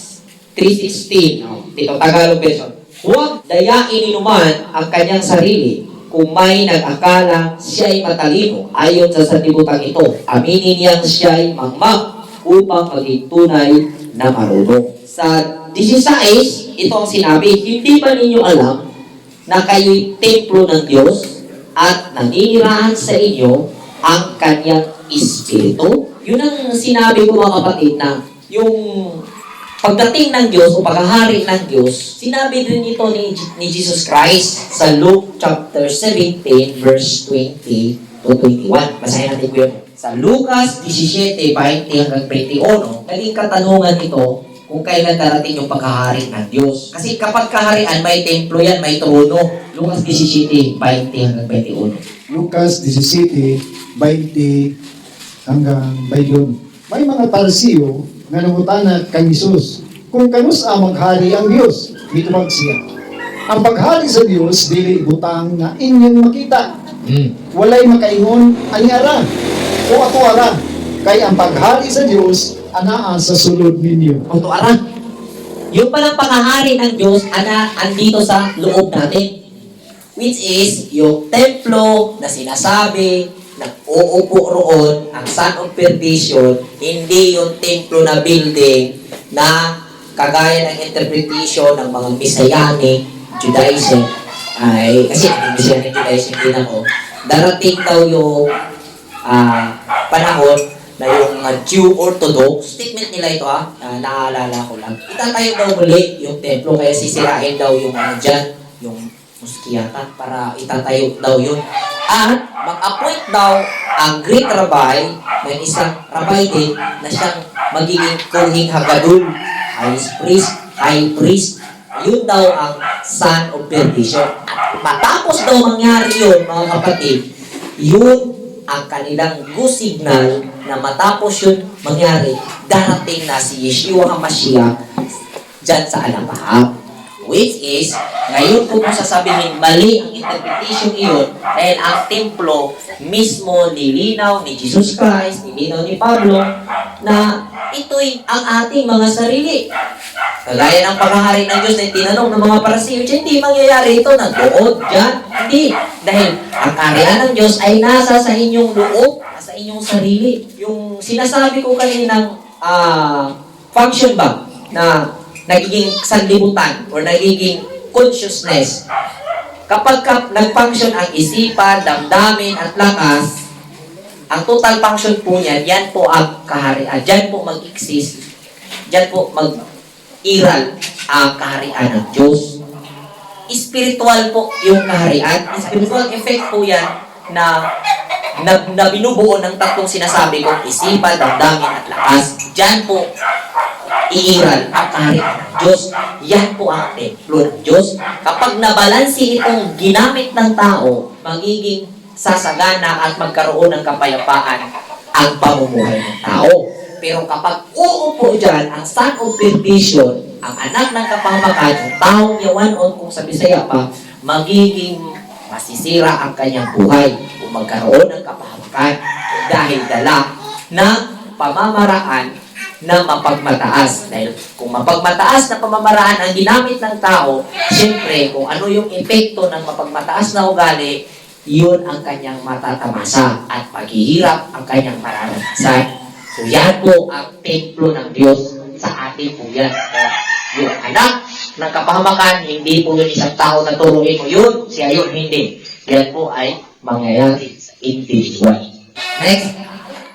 [SPEAKER 1] 3:16, dito Tagalog version, huwag dayain inuman ang kanyang sarili kung may nag-akala siya ay matalino ayon sa sanlibutan ito. Aminin niyang siya ay mangmang upang maging tunay na marunong. Sa 16, ito ang sinabi, hindi ba ninyo alam na kayo'y templo ng Diyos at naninirahan sa inyo ang kanyang Espiritu? Yun ang sinabi ko mga kapatid na yung pagdating ng Diyos o paghahari ng Diyos, sinabi din ito ni Jesus Christ sa Luke chapter 17 verse 20 to 21. Basahin natin ko yun. Sa Lucas 17:20 hanggang 21, naging katanungan ito kung kailan darating yung paghahari ng Diyos. Kasi kapag kaharian, may templo yan, may trono. Lucas 17:20 hanggang 21.
[SPEAKER 2] Lucas 17:20 hanggang 21. May mga Parisiyo nga nangutana kay Jesus, kung kanus maghari ang Dios, mitubag siya. Ang paghari sa Dios dili butang nga inyong makita. Walay makaingon ani ara o ato ara, kay ang paghari sa Dios anaa sa sulod ninyo.
[SPEAKER 1] Ang tuara. Yung palang panghahari ng Diyos, andito sa loob natin. Which is yung templo na sinasabi ng uupo roon ang son of perdition, hindi yung templo na building na kagaya ng interpretation ng mga Messianic Judaism ay, kasi Messianic Judaism din ako, darating daw yung panahon na yung Jew Orthodox, statement nila ito naaalala ko lang, itatayo daw muli yung templo, kaya sisirain daw yung dyan, yung muskiyata, para itatayo daw yun. At mag-appoint daw ang Greek rabbi, may isang rabbi din na siyang magiging Kohen Hagadol, high priest, yun daw ang son of perdition. At matapos daw mangyari yun, mga kapatid, yun ang kanilang go signal na matapos yun mangyari, darating na si Yeshua HaMashiach dyan sa Alabahab. Which is, ngayon po kung sasabihin, mali ang interpretation iyon dahil ang templo mismo nilinaw ni Jesus Christ, nilinaw ni Pablo, na ito'y ang ating mga sarili. Kagaya ng paghahari ng Diyos na tinanong ng mga Parasiyo, hindi mangyayari ito ng loob dyan. Hindi. Dahil ang kaharian ng Diyos ay nasa sa inyong loob, nasa inyong sarili. Yung sinasabi ko kaninang function ba na nagiging sanlibutan or nagiging consciousness. Kapag nag-function ang isipan, damdamin, at lakas, ang total function po niyan, yan po ang kaharian. Diyan po mag-exist. Diyan po mag-iral ang kaharian ng Diyos. Spiritual po yung kaharian. Spiritual effect po yan na binubuo ng tatlong sinasabi ko, isipan, damdamin, at lakas. Diyan po iiral ang kaharian ng Diyos. Yan po ang templo ng Diyos. Kapag nabalansi itong ginamit ng tao, magiging sasagana at magkaroon ng kapayapaan ang pamumuhay ng tao. Pero kapag uupo dyan ang son of perdition, ang anak ng kapahamakan, ang taong yawan o kung sa Bisaya pa, magiging masisira ang kanyang buhay kung magkaroon ng kapahamakan dahil dala ng pamamaraan na mapagmataas. Dahil kung mapagmataas na pamamaraan ang ginamit ng tao, siyempre, kung ano yung epekto ng mapagmataas na ugali, yun ang kanyang matatamasa at paghihirap ang kanyang mararanasan. So yan po ang templo ng Diyos sa atin po yan. Kaya yung anak ng kapahamakan, hindi po yun isang tao na turuin mo yun, siya yun, hindi. Yan po ay mangyayari sa individual. Next.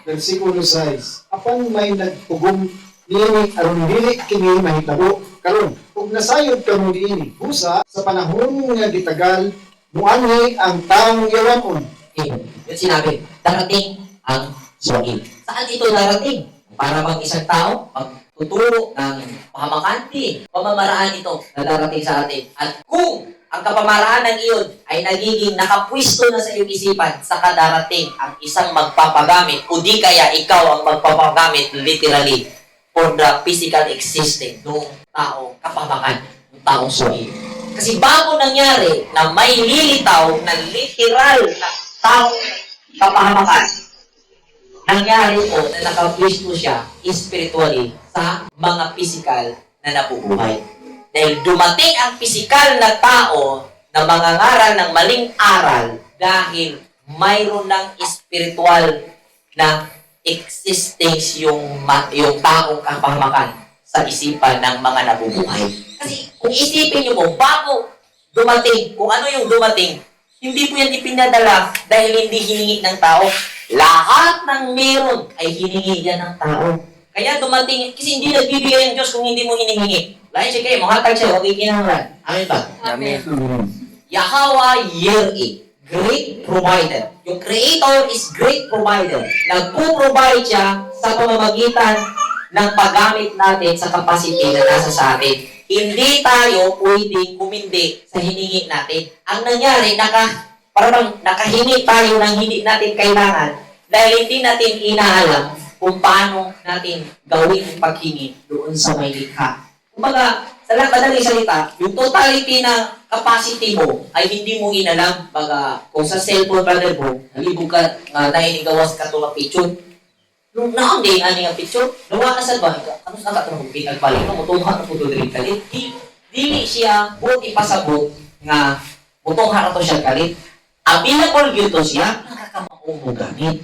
[SPEAKER 2] Versikulo 6. Apan may nagtugong niini aron dili kini mahitabo karon ug nasayod kamo niini busa sa panahon nga gitagal muanhi ang taong yawanon.
[SPEAKER 1] Yun sinabi, darating ang suwagin. Saan ito darating? Para bang isang tao magtuturo ng pahamakanti, pamamaraan ito na darating sa atin. At kung ang kapamaraan ng iyon ay nagiging nakapwisto na sa iyong isipan, saka darating ang isang magpapagamit o di kaya ikaw ang magpapagamit literally for the physical existing ng tao kapamakan, ng taong suhi. Kasi bago nangyari na may lilitaw na literal na taong kapahamakan, nangyari po na nakapwisto siya spiritually sa mga physical na nabubuhay. Dahil dumating ang pisikal na tao na mangangaral ng maling aral dahil mayroon ng spiritual na existence yung taong kapahamakan sa isipan ng mga nabubuhay. Kasi kung isipin nyo po, bago dumating, kung ano yung dumating, hindi po yan ipinadala dahil hindi hiningi ng tao. Lahat ng meron ay hiningi yan ng tao. Kaya dumating, kasi hindi nagbibigay ang Diyos kung hindi mo hinihingi. Lain siya kayo, mahatag siya, huwag ikinahanglan. Amin ba?
[SPEAKER 4] Amen.
[SPEAKER 1] Yahweh Yireh, great provider. Yung Creator is great provider. Nagpo-provide siya sa pamamagitan ng paggamit natin sa capacity na nasa sa atin. Hindi tayo pwedeng kumindi sa hiningi natin. Ang nangyari, parang nakahingi tayo ng hindi natin kailangan dahil hindi natin inaalam kung paano natin gawin ang paghingi doon sa may likha. Kumbaga, sa madaling salita, yung totality na capacity mo ay hindi mo inalam. Baga, kung sa cellphone brother mo, nalibog ka, nainigawas ka itong picture. Nung naangay nga picture, nawa na sa bahay ka, ano sa katulong pinagbalik ka, mutuhan na po doon kalit. Dili siya, buti pasabot nga, mutuhan na to siya kalit. Available yun to siya, nakakamakot. mo gamit.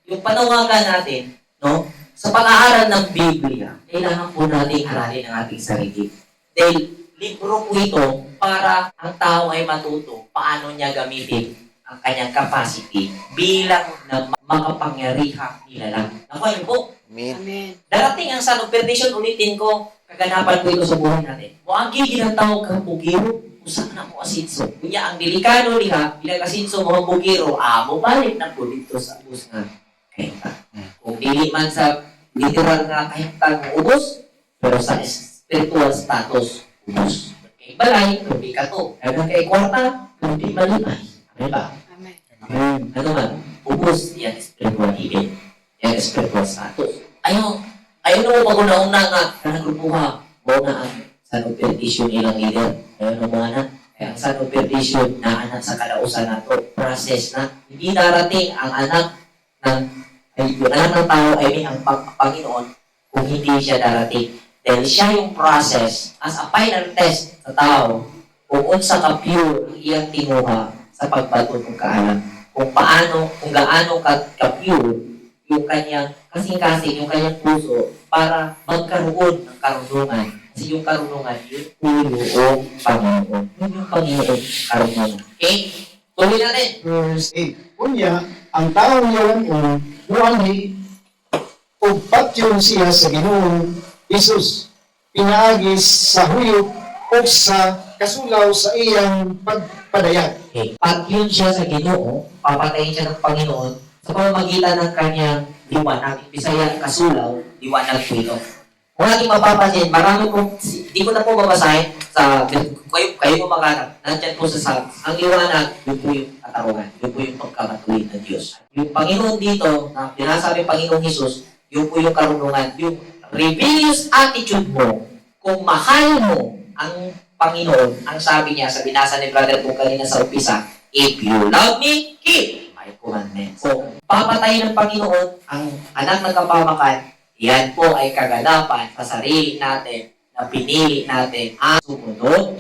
[SPEAKER 1] Yung panawagan natin, no, sa pag-aaral ng Biblia, kailangan po natin aralin ang ating sarili. Dahil libro po ito para ang tao ay matuto paano niya gamitin ang kanyang capacity bilang na makapangyarihang nilalang. Naku, yun po.
[SPEAKER 4] Amen.
[SPEAKER 1] Darating ang Son of Perdition, ulitin ko, kaganapan ko ito sa buhay natin. O ang gigil ng tao kang bugiro, usan na mo asinso. Kunya ang delikado niya, bilang asinso mo bugiro, mo balik na po dito sa ubos nga. Kaya kung dili man sa literal nga kahintang ubos, pero sa spiritual status, ubos. Kay balay, hindi ka to. Kaya kay kwarta, hindi malibay. Ano ba?
[SPEAKER 3] Amen.
[SPEAKER 1] Ano man, ubos, yan spiritual event. Yan spiritual status. Ayaw mo pag-una-una nga, kanagrupuha, mo na ang Son of Perdition ilang leader. Ayaw na mga na. Kaya ang Son of Perdition na anak sa kalausan na to, process na. Hindi darating ang anak yung anak ng tao ay may ang Panginoon kung hindi siya darating. Dahil siya yung process as a final test sa tao kung unsa ka pure ang iyang tinuha sa pagbato ng kaalam. Kung gaano ka pure yung kanyang kasing-kasing, yung kanyang puso para magkaroon ng karunungan. Kasi yung karunungan, yung puno o Panginoon. Yung Panginoon, karunungan. Okay? Tuloy natin.
[SPEAKER 2] Verse 8. Unya, ang taong yawan muanhi o patyon siya sa Ginoong Isus. Pinaagis sa huyok o sa kasulaw sa iyang pagpadayag.
[SPEAKER 1] Okay. Pag yun siya sa Ginoo, papatayin siya ng Panginoon sa pamamagitan ng kanyang liwanag. Bisaya kasulaw, liwanag po ito. Kung natin mapapansin, marami po, di ko na po babasahin sa, kayo mo maghanap, nandyan po sa Psalms. Ang liwanag, yun po yung katarungan, yun po yung pagkamatuwid ng Diyos. Yung Panginoon dito, na pinasabi Panginoong Jesus, yun po yung karunungan, yung rebellious attitude mo, kung mahal mo ang Panginoon, ang sabi niya, sa binasa ni brother po kanina sa umpisa, if you love me, keep my commandments. So, papatayin ng Panginoon ang anak ng kapamakan. Yan po ay kaganapan sa sarili natin na pinili natin ang sumunod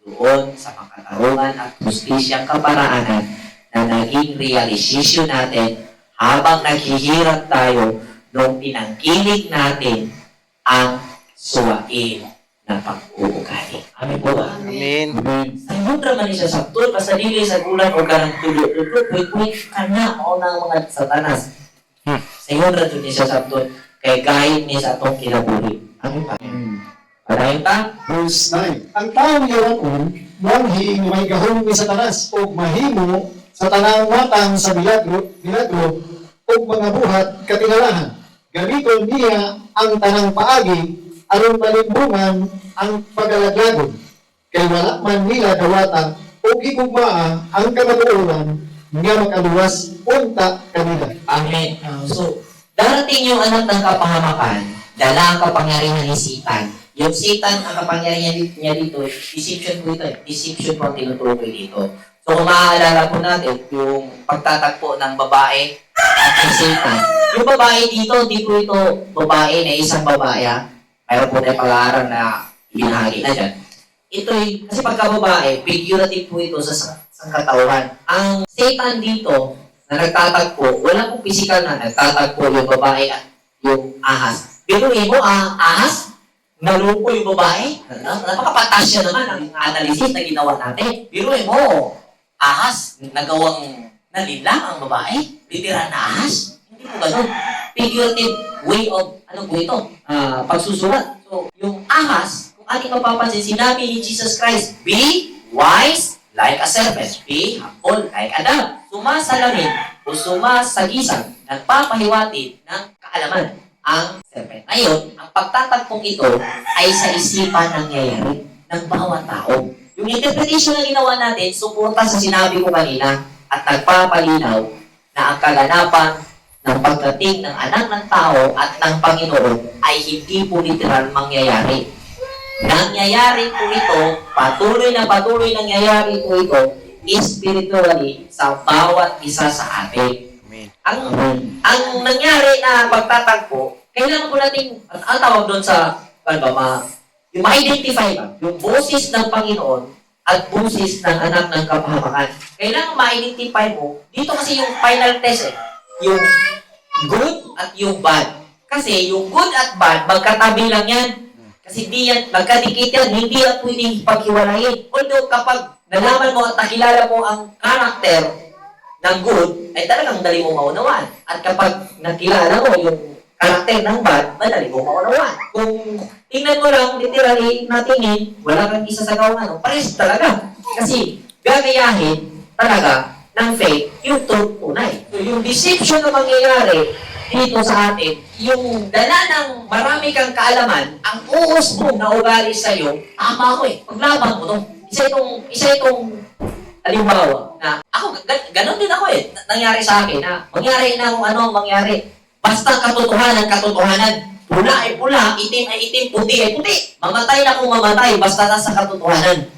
[SPEAKER 1] doon sa makatarungan at justisyang kaparaanan na naging realization natin habang naghihirap tayo nung tinangkilik natin ang suwain na pag-uugali. Amin po ba?
[SPEAKER 4] Amen.
[SPEAKER 1] Sayod naman siya sa tul, basta dili sa gulang o karang tulo-tulo, quick ka na, o ng mga satanas. Sayod na niya siya sa tul, kay gahit niya sa atong kinabuhi. Amin pa? Parayon ta?
[SPEAKER 2] Verse 9. Ang taong yawan muanhi nga may gahom ni Satanas o mahimo sa tanang matang sa milagro o mga buhat katingalahan. Gamiton niya ang tanang paagi aron malimbungan ang pagalaglagon. Kay wala man nila dawatan o gigugmaa ang kamatuoran nga makaluwas unta kanila.
[SPEAKER 1] Amen. So, darating yung anak ng kapahamakan, dala ang kapangyarihan ni Satan. Yung Satan, ang kapangyarihan niya dito, deception po ito. Deception po ang tinutukoy dito. So, kung maaalala po natin, yung pagtatagpo ng babae at ng Satan. Yung babae dito, hindi po ito babae na isang babae. Mayroon po tayong pag-aaral na ibinahagi na dyan. Ito'y, kasi pagka-babae, figurative po ito sa katawan. Ang Satan dito, na nagtatagpo, wala pong physical na nagtatagpo yung babae at yung ahas. Biruin mo, ahas, nalupo yung babae. Napakapatasya naman ang analysis na ginawa natin. Biruin mo, ahas, nagawang nalinlang ang babae. Literal na ahas. Hindi po ganun. Figurative way of, ano po ito, pagsusulat. So, yung ahas, kung ating mapapansin, sinabi ni Jesus Christ, be wise like a serpent, be humble like a dove. Sumasalamin o sumasagisag, nagpapahiwatig ng kaalaman ang serpent. Ngayon, ang pagtatagpong ito ay sa isipan nangyayari ng bawat tao. Yung interpretation na ginawa natin, suporta sa sinabi ko kanina at nagpapalinaw na ang kaganapan ng pagdating ng anak ng tao at ng Panginoon ay hindi po literal mangyayari. Nangyayari po ito, patuloy nangyayari po ito spiritually sa bawat isa sa atin.
[SPEAKER 4] Amen.
[SPEAKER 1] Ang nangyari na pagtatagpo, kailangan po natin, ang tawag doon sa, yung ma-identify ba, yung boses ng Panginoon at busis ng anak ng kapahamakan. Kailangan ma-identify mo, dito kasi yung final test yung good at yung bad. Kasi yung good at bad, magkatabi lang yan. Kasi di yan, magkadikit yan, hindi yan pwedeng paghiwalayin. Although kapag nalaman mo at nakilala mo ang karakter ng good, ay talagang dali mo maunawaan. At kapag nakilala mo yung karakter ng bad, madali mo maunawaan. Kung tingnan mo lang, literally, natingin, wala kang isa sa gawang pares talaga. Kasi gagayahin talaga ng fake yung tunay. So yung deception na mangyayari dito sa atin, yung dala ng marami kang kaalaman, ang uos mo na ugali sa'yo, tama ko paglaban mo to. Isa itong halimbawa na ako, ganun din ako nangyari sa akin na mangyari na kung ano mangyari. Basta katotohanan, pula ay pula, itim ay itim, puti ay puti. Mamatay na kung mamatay, basta nasa katotohanan.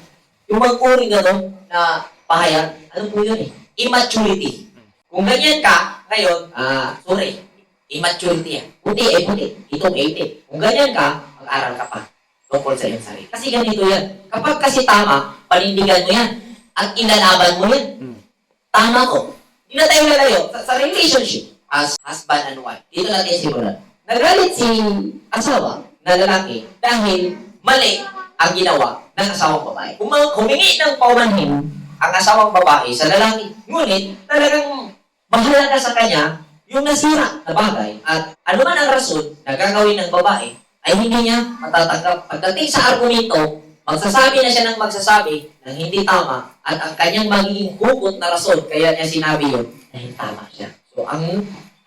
[SPEAKER 1] Yung mag-uri gano'n na pahayag, ano po yun immaturity. Kung ganyan ka, ngayon, immaturity yan. Puti ay puti, itong ay itim. Kung ganyan ka, mag-aral ka pa tungkol sa iyong sarili. Kasi ganito yan. Kapag kasi tama, panindigan mo yan. At ilalaban mo yan. Tama ko. Hindi na tayo lalayo. Sa relationship, as husband and wife, dito natin simulan. Nagalit si asawa na lalaki dahil mali ang ginawa ng asawang babae. Humingi ng paumanhin ang asawang babae sa lalaki. Ngunit talagang bahala na sa kanya yung nasira na bagay. At ano man ang rason na gagawin ng babae ay hindi niya matatanggap. Pagdating sa argumento, magsasabi na siya ng magsasabi ng hindi tama at ang kanyang magiging hugot na rason kaya niya sinabi yun dahil tama siya. So, ang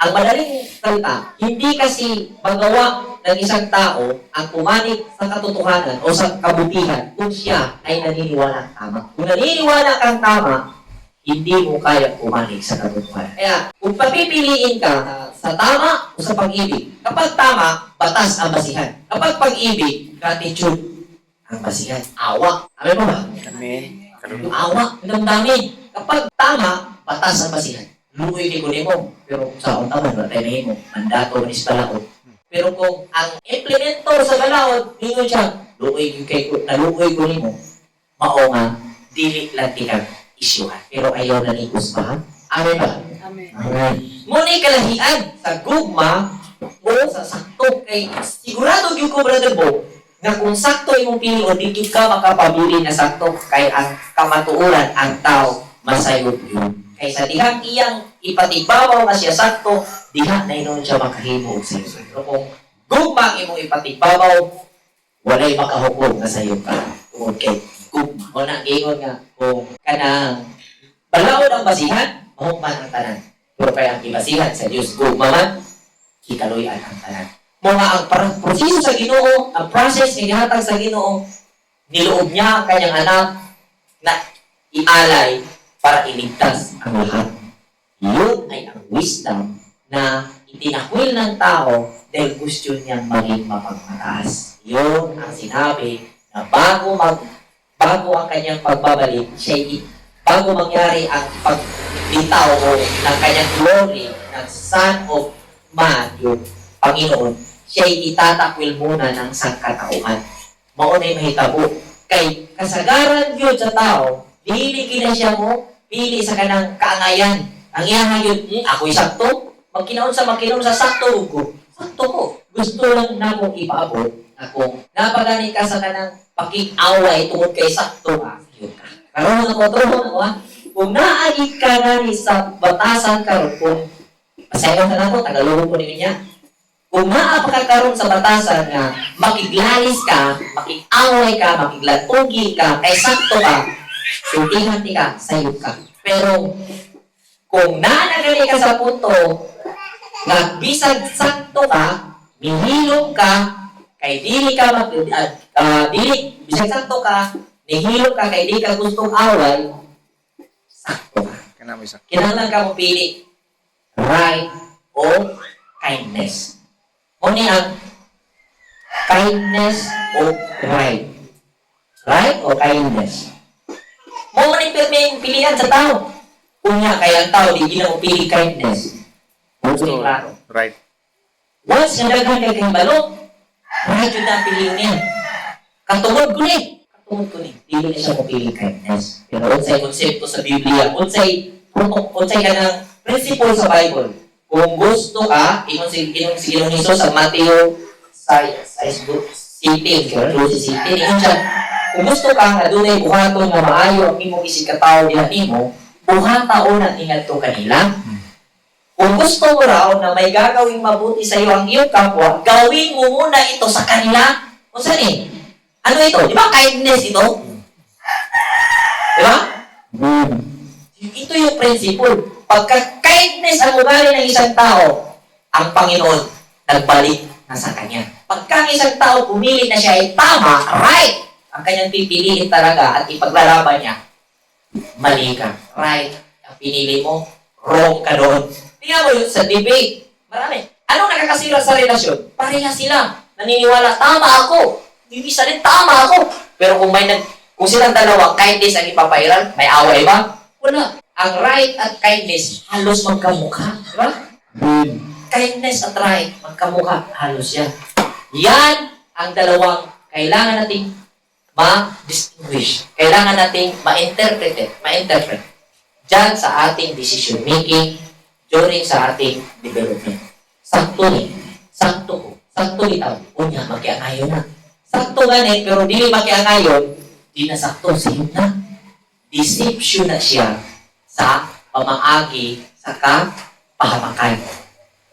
[SPEAKER 1] madaling salita, hindi kasi magawa ng isang tao ang pumanig sa katotohanan o sa kabutihan kung siya ay naniniwala tama. Kung naniniwala kang tama, hindi mo kaya pumanig sa katotohanan. Kaya, kung papipiliin ka sa tama o sa pag-ibig, kapag tama, batas ang basihan. Kapag pag-ibig, gratitude ang basihan. Awa. Amin mo ba?
[SPEAKER 4] Amen.
[SPEAKER 1] Yung awa, yung damdamin. Kapag tama, batas ang basihan. Luoy kay kunin mo. Pero sa akong taman, nataynahin mo. Mandato, manis balaod. Pero kung ang implementor sa balaod, ningon siya, luoy kunin mo, mao nga, dili lang tikang isyuhan. Pero ayaw na ni Usbahan. Amen ba?
[SPEAKER 5] Amen.
[SPEAKER 1] Amen. Muna kalahian sa gugma o sa sakto kay sigurado yung ko, Brother Bo, na kung sakto imong pili o di ka makapabili na sakto kay ang kamatuoran ang tao masayod yun. Kaysa dihang iyang ipatibabaw na siya sakto, diha na inon siya makahimo og sayo. Pero kung gugma imong ipatibabaw, walay makahukom na sayo ka. Tungod kay gugma. O na ingon nga kung kanang balaod ang basihan, mahukman ang tanan. Pero kaya ang ibasihan sa Diyos gugma man, kikaluyan ang tanan. Mga ang proseso sa Ginoo, ang process na ihatag sa Ginoo, niloob niya ang kanyang anak na ialay para iligtas ang lahat. Yun ay ang wisdom na itinakwil ng tao dahil gusto niyang maging mapagmataas. Yun ang sinabi na bago ang kanyang pagbabalik, bago mangyari ang pagbitaw o ng kanyang glory ng Son of Man, yung Panginoon, siya'y itatakwil muna ng sangkatauhan. Maunay mahitabo. Kay kasagaran yun sa tao, dili kina siya mo, pili sa kanang kaangayan. Ang iyang yun, ako'y sakto. Magkinaon sa sakto ko. Sakto ko. Gusto lang na akong ipaabot. Akong napagani ka sa kanang pakik-away tungod kay sakto ka. Yun ka. Karoon ako ha. Kung naagit ka na sa batasan karon kung pasayaw na ako, tagalogin ko niya. Kung maapakakaroon sa batasan nga, makiglalis ka, makig-away ka, makiglatungi ka, kay sakto ka, sultihan ka, sayot ka. Pero, kung naanagani ka sa punto, nga bisag sakto ka, mihilom ka, kay dili ka bisag sakto ka, nihilom ka, kay di ka gustong away, sakto ka.
[SPEAKER 4] Kanami sa.
[SPEAKER 1] Kinahanglan ka mo pili, right o kindness. Muna ang kindness o right. Right o kindness. Muna yung pilihan sa tao. Kunya, kaya ang tao, di gina mo pili kindness. Muna klaro.
[SPEAKER 4] Right.
[SPEAKER 1] Once na daghan kay kayong balok, right yun na ang pilihan niya. Katungod ko ni. tungod ko ni, dili na siya mapiling kindness. Pero unsay konsepto sa Biblia, unsay ka ng principle sa Bible. Kung gusto ka, ingon si Jesus sa Mateo 6:17, ingon siya, kung gusto ka nga dunay buhaton nga maayo ang imong isig katawo diha nimo, buhataon ang ingadto kanila. Kung gusto mo raw na may gagawing mabuti sa iyo ang iyong kapwa, gawin mo muna ito sa kanila. Unsa ni? Ano ito? Di ba kindness ito? Di ba? Ito yung principle. Pagka kindness ang ugali ng isang tao, ang Panginoon nagbalik na sa kanya. Pagka ang isang tao pumili na siya ay tama, right, ang kanyang pipiliin talaga at ipaglalaban niya, mali ka. Right. Ang pinili mo, wrong ka doon. Tingnan mo yun sa debate. Marami. Anong nakakasira sa relasyon? Pareha sila. Naniniwala, tama ako. Yung isa din, tama ako. Pero kung silang dalawa, kindness ang ipapairal, may away ba? Wala. Ang right at kindness, halos magkamukha. Di ba? Kindness at right, magkamukha, halos yan. Yan ang dalawang kailangan nating ma-distinguish. Kailangan nating ma-interpret. Diyan sa ating decision making, during sa ating development. Sakto ni. Sakto bitaw. Unya, makiangayon na. Sakto ganit, pero dili makiangayon, di na sakto, sino na. Deception na siya sa pamaagi sa kapahamakan.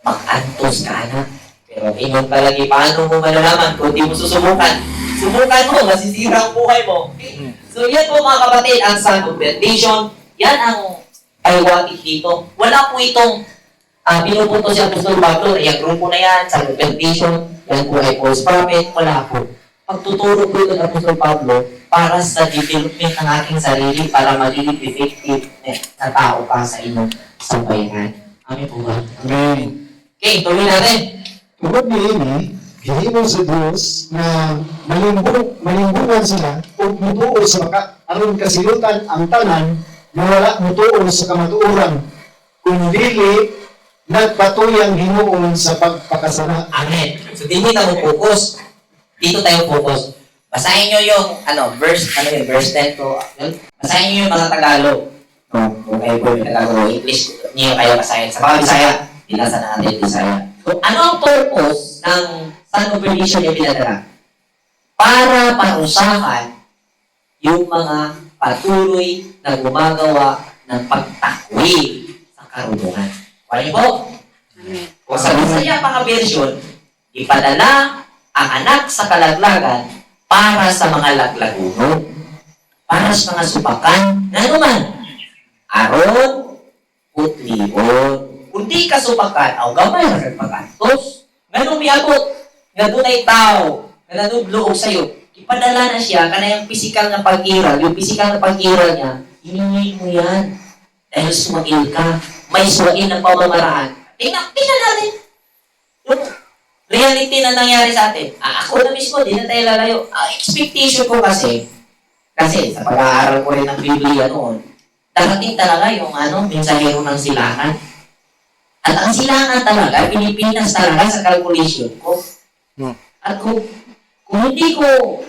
[SPEAKER 1] Mag-antos ka na. Pero ingon palagi, paano mo malalaman kung di mo susubukan? Subukan mo, masisira ang buhay mo. Okay? So yan po mga kapatid, ang son of perdition. Yan ang pahiwatig dito. Wala po itong pinupunto si Apostol Pablo, yung grupo na yan, son of perdition, yan po ay false prophet, wala po. Pagtuturo po ito ng Apostol Pablo para sa development ng aking sarili, para magiging effective na tao pa sa inyong sambayanan. Amen po ba?
[SPEAKER 2] Amen.
[SPEAKER 1] Okay, tuloy natin.
[SPEAKER 2] Tungkol ni ini, gihimo sa Diyos na malimbungan sila o mutuo sa aron kasilutan ang tanan na wala mutuo sa kamatuoran, kundi nagpatuyang hinuon sa pagpakasala.
[SPEAKER 1] Amen. So, dito tayo focus. Dito tayo focus. Basahin nyo yung, verse 10 to, basahin nyo yung mga Tagalog. Kung kayo po yung Tagalog, English, niyo kayo basahin. Sa mga Bisaya, binasa na natin Bisaya. So, ano ang purpose ng son of perdition yung pinadala? Para parusahan yung mga patuloy na gumagawa ng pagtakwil sa karunungan. Wala po? Kung sa Bisaya mga version, ipadala ang anak sa kalaglagan para sa mga laglaguno, para sa mga supakan, na naman, aron, putlion. Kung di ka supakan, o gamay na nagpagantos, ganun miabot, nga doon ay tao, nga nanudlo sa'yo, ipadala na siya, kana yung physical na pag-iral, yung physical na pag-iral niya, hiningi mo yan. Dahil sumagil ka, may suwain ng pamamaraan. Tingnan natin. Yung reality na nangyari sa atin. Ako na mismo, di na tayo lalayo. Expectation ko kasi sa pag-aaral ko rin ng Biblia noon, darating talaga yung mensahero ng silangan. At ang silangan talaga, Pilipinas talaga sa calculation ko. At kung hindi ko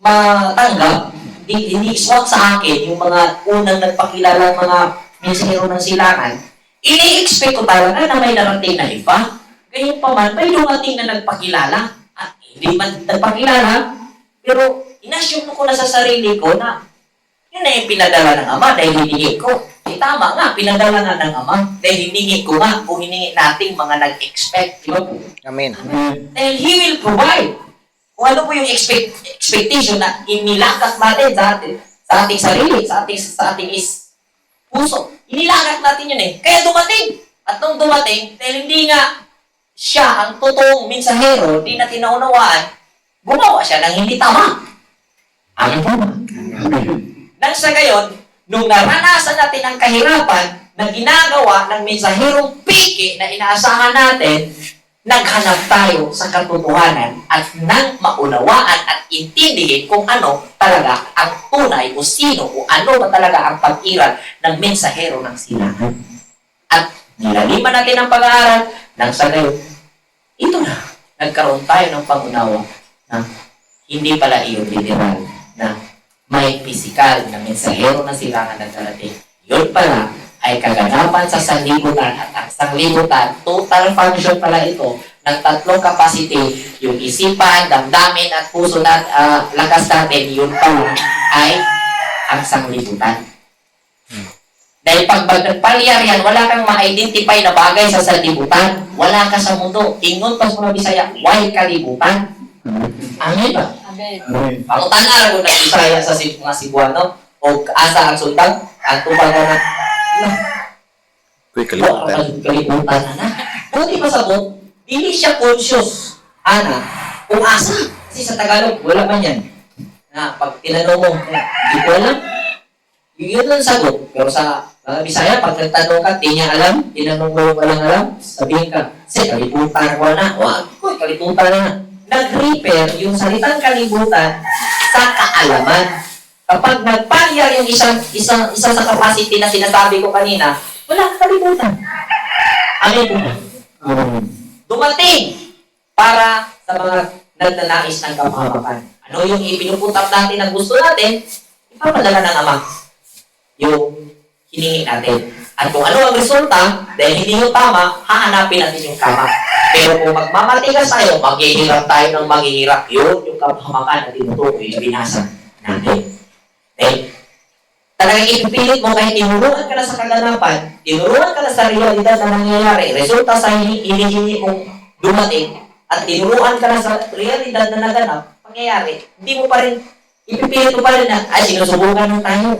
[SPEAKER 1] matanggap, hindi swak sa akin yung mga unang nagpakilala ng mga mensahero ng silangan, ini-expect ko talaga na may narating na iba. Ngayon pa man, may dumating na nagpakilala. At hindi man nagpakilala, pero inassume ko na sa sarili ko na yun na yung pinadala ng Ama dahil hiningi ko. Tama nga, pinadala nga ng Ama dahil hiningi ko nga kung hiningi nating mga nag-expect. Diba po?
[SPEAKER 4] Amen.
[SPEAKER 1] Dahil He will provide. Kung ano po yung expectation na inilakat natin sa ating sarili, sa ating puso. Inilakat natin yun eh. Kaya dumating. At nung dumating, dahil hindi nga siya ang totoong mensahero, di natin naunawaan, gumawa siya ng hindi tama. Amen po ba? Nang sa gayon, nung naranasan natin ang kahirapan na ginagawa ng mensaherong piki na inaasahan natin, naghanap tayo sa katotohanan at nang maunawaan at intindihin kung ano talaga ang tunay o sino o ano ba talaga ang pag-iral ng mensahero ng silangan. At nilaliman natin ang pag-aaral nang sa gayon, ito na, nagkaroon tayo ng pangunawa na hindi pala iyon literal na ay physical na mensahero ng silangan na darating. Yun pala ay kaganapan sa sanlibutan at ang sanlibutan, total function pala ito ng tatlong capacity, yung isipan, damdamin at puso na lakas natin, yun pala ay ang sanlibutan. Dahil pag nagpalyar yan, wala kang ma-identify na bagay sa sanlibutan. Wala ka sa mundo. Ingon pa sa mga Bisaya, why kalibutan? Amen ba?
[SPEAKER 5] Amen.
[SPEAKER 2] Amen.
[SPEAKER 1] Pangutan na rin ng Bisaya sa mga Cebuano o asa ang sultan, ang tupag na
[SPEAKER 4] Uy, kalibutan.
[SPEAKER 1] kalibutan na. Buti pa sabot, hindi siya conscious. Ana, kung asa. Kasi sa Tagalog, wala man yan. Na, pag tinanong mo, hindi ko alam. Yun ang sagot. Pero sa mga Bisaya, pag nagtanong ka, di niya alam, tinanong mo yung walang alam, sabihin ka, kalibutan ko na. Wag ko, kalibutan na. Nag-repair yung salitang kalibutan sa kaalaman. Kapag nagpalyar yung isa sa capacity na sinasabi ko kanina, wala kang kalibutan. Amen po.
[SPEAKER 2] Amen.
[SPEAKER 1] Dumating para sa mga nagnanais ng kapahamakan. Ano yung ipinuputap natin ang gusto natin, ipapadala ng Ama yung hiningi natin. At kung ano ang resulta, dahil hindi yung tama, hahanapin natin yung tama. Pero kung magmamatigas tayo, maghihirap tayo ng maghihirap. Yun yung kapahamakan na tinutukoy na binasa natin. Talagang ipipilit mo kahit tinuruan ka na sa kaganapan, tinuruan ka na sa realidad na nangyayari, resulta sa hinihingi mong dumating, at tinuruan ka na sa realidad na naganap, pangyayari, hindi mo pa rin, ipipilit mo pa rin na, sinusubukan na tayo.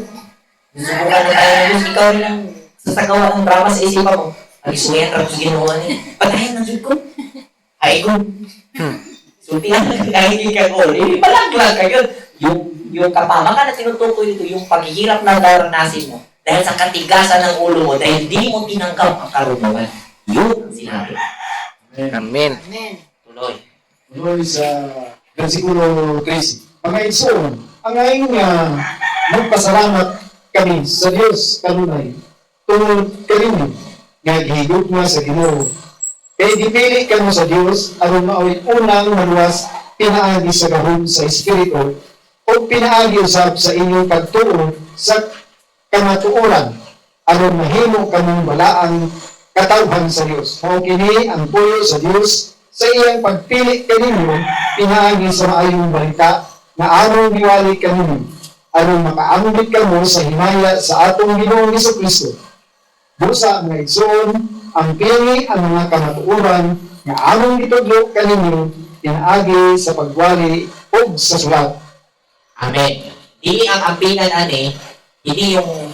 [SPEAKER 1] Sinusubukan na tayo ng Diyos, ikaw rin ang sasagawa ng drama sa isipan mo. Ay, sumayan ka sa ginawa niya. Patayin ng Diyos ko. Ay ko. Sultihan ka, hindi ka ko. Palaglag ka yun. Yung kapamakan na tinutukoy dito, yung paghihirap na daranasin mo, dahil sa katigasan ng ulo mo, dahil di mo tinanggap ang karunungan. Yun ang sinabi.
[SPEAKER 4] Amen.
[SPEAKER 5] Amen.
[SPEAKER 1] Tuloy.
[SPEAKER 2] Tuloy sa versikulo 13. Pangaisoon, ang aing magpasalamat kami sa Diyos kanunay, tungod kaninyo, nga gihigog nga sa Ginoo. Kaya gipili kamo sa Diyos, aron maawit unang maluwas, pinaagi sa gahom sa Espiritu, o pinaagi usab sa inyong pagtuo sa kamatuoran, aron mahimo kamong walaang katawhan sa Diyos. Mao kini ang puyo sa Diyos sa iyang pagpili kaninyo, pinaagi sa maayong balita na aron giwali kaninyo, aron makaambit kamo sa himaya sa atong Ginoong Jesucristo. Busa mga igsoon, ang pili ang mga kamatuoran nga aron gitudlo kaninyo, pinaagi sa pagwali o sa sulat.
[SPEAKER 1] Amen. Hindi ang ampinan ani, hindi yung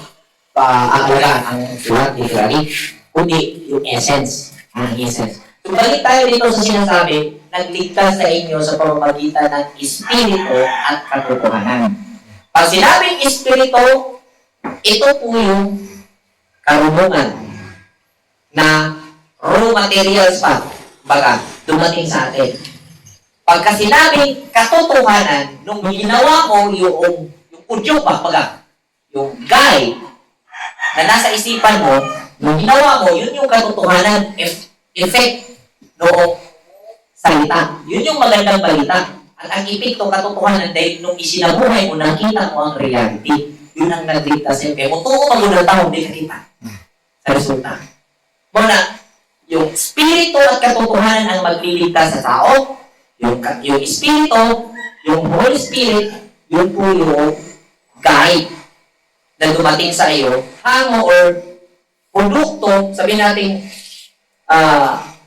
[SPEAKER 1] paagalan ang sulat literally, kundi yung essence. Ang essence. So, balik tayo dito sa sinasabi, nagligtas sa inyo sa pamamagitan ng Espiritu at katotohanan. Pag sinabing Espiritu, ito po yung karunungan na raw materials pa, baga, dumating sa atin. Pagka sinabing katotohanan, nung ginawa mo yung udyo pa, baga, yung guide na nasa isipan mo, nung ginawa mo, yun yung katotohanan, effect noong salita. Yun yung magandang balita. At ang epekto katotohanan dahil nung isinabuhay mo, nakita mo ang reality. Yun ang nagligtas sa'yo. Kaya kung tuko ka muna tao, hindi nakita sa resulta. Muna, yung spirito at katotohanan ang magliligtas sa tao. Yung Espiritu, yung Holy Spirit, yun po yung guide na dumating sa iyo, hango or produkto, sabihin natin,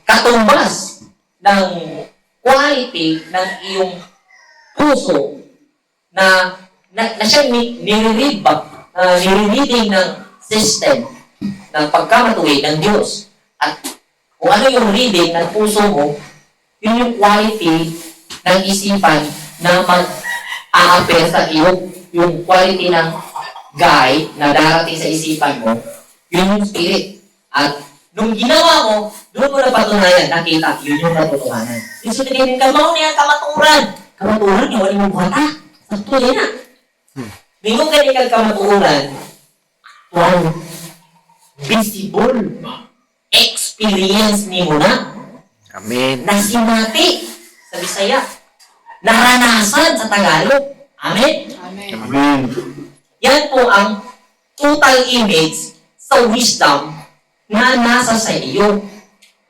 [SPEAKER 1] katumbas ng quality ng iyong puso na siya nire-reading ng system ng pagkamatuwid ng Diyos. At kung ano yung reading ng puso mo, yun yung quality ng isipan na mag-a-appear sa iyo, yung quality ng guide na darating sa isipan mo, yun yung spirit. At nung ginawa mo, doon mo napatunayan, nakita, yun yung katotohanan. Yung sabihin ka, mauna yan, kamaturan. Kamaturan, yung wali mo buhata. Sakto yan na. Ningong kanikal kamaturan, wow, visible. Experience ni mo na.
[SPEAKER 4] Amen.
[SPEAKER 1] Nasimati sa Bisaya. Naranasan sa Tagalog. Amen?
[SPEAKER 2] Amen.
[SPEAKER 1] Yan po ang total image sa wisdom na nasa sa iyo.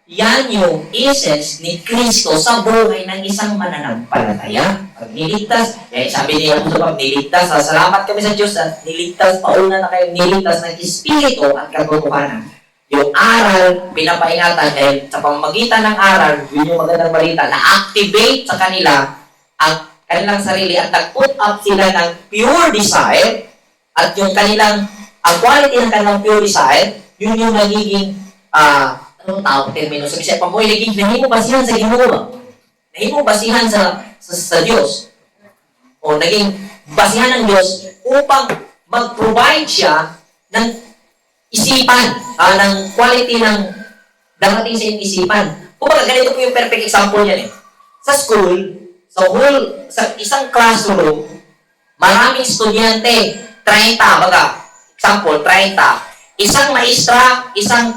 [SPEAKER 1] Yan yung essence ni Kristo sa buhay ng isang mananampalataya. Pag niligtas, sabi niya po sa pag niligtas, salamat kami sa Diyos at niligtas, pauna na kayo niligtas ng Espiritu at katotohanan. Yung aral, pinapaingatan dahil sa pamamagitan ng aral, yun yung magandang balita, na-activate sa kanila ang kanilang sarili at nag-put up sila ng pure desire at yung kanilang, ang quality ng kanilang pure desire, yun yung nagiging, anong tawag termino? Sabi siya, pamoy, naging mo basihan sa Ginoo ba? Naging mo basihan sa Diyos. O naging basihan ng Diyos upang mag-provide siya ng isipan, ng quality ng darating sa iyong isipan. Kumbaga, ganito po yung perfect example niyan eh. Sa school, sa isang classroom, maraming estudyante, 30, example, 30. Isang maestra, isang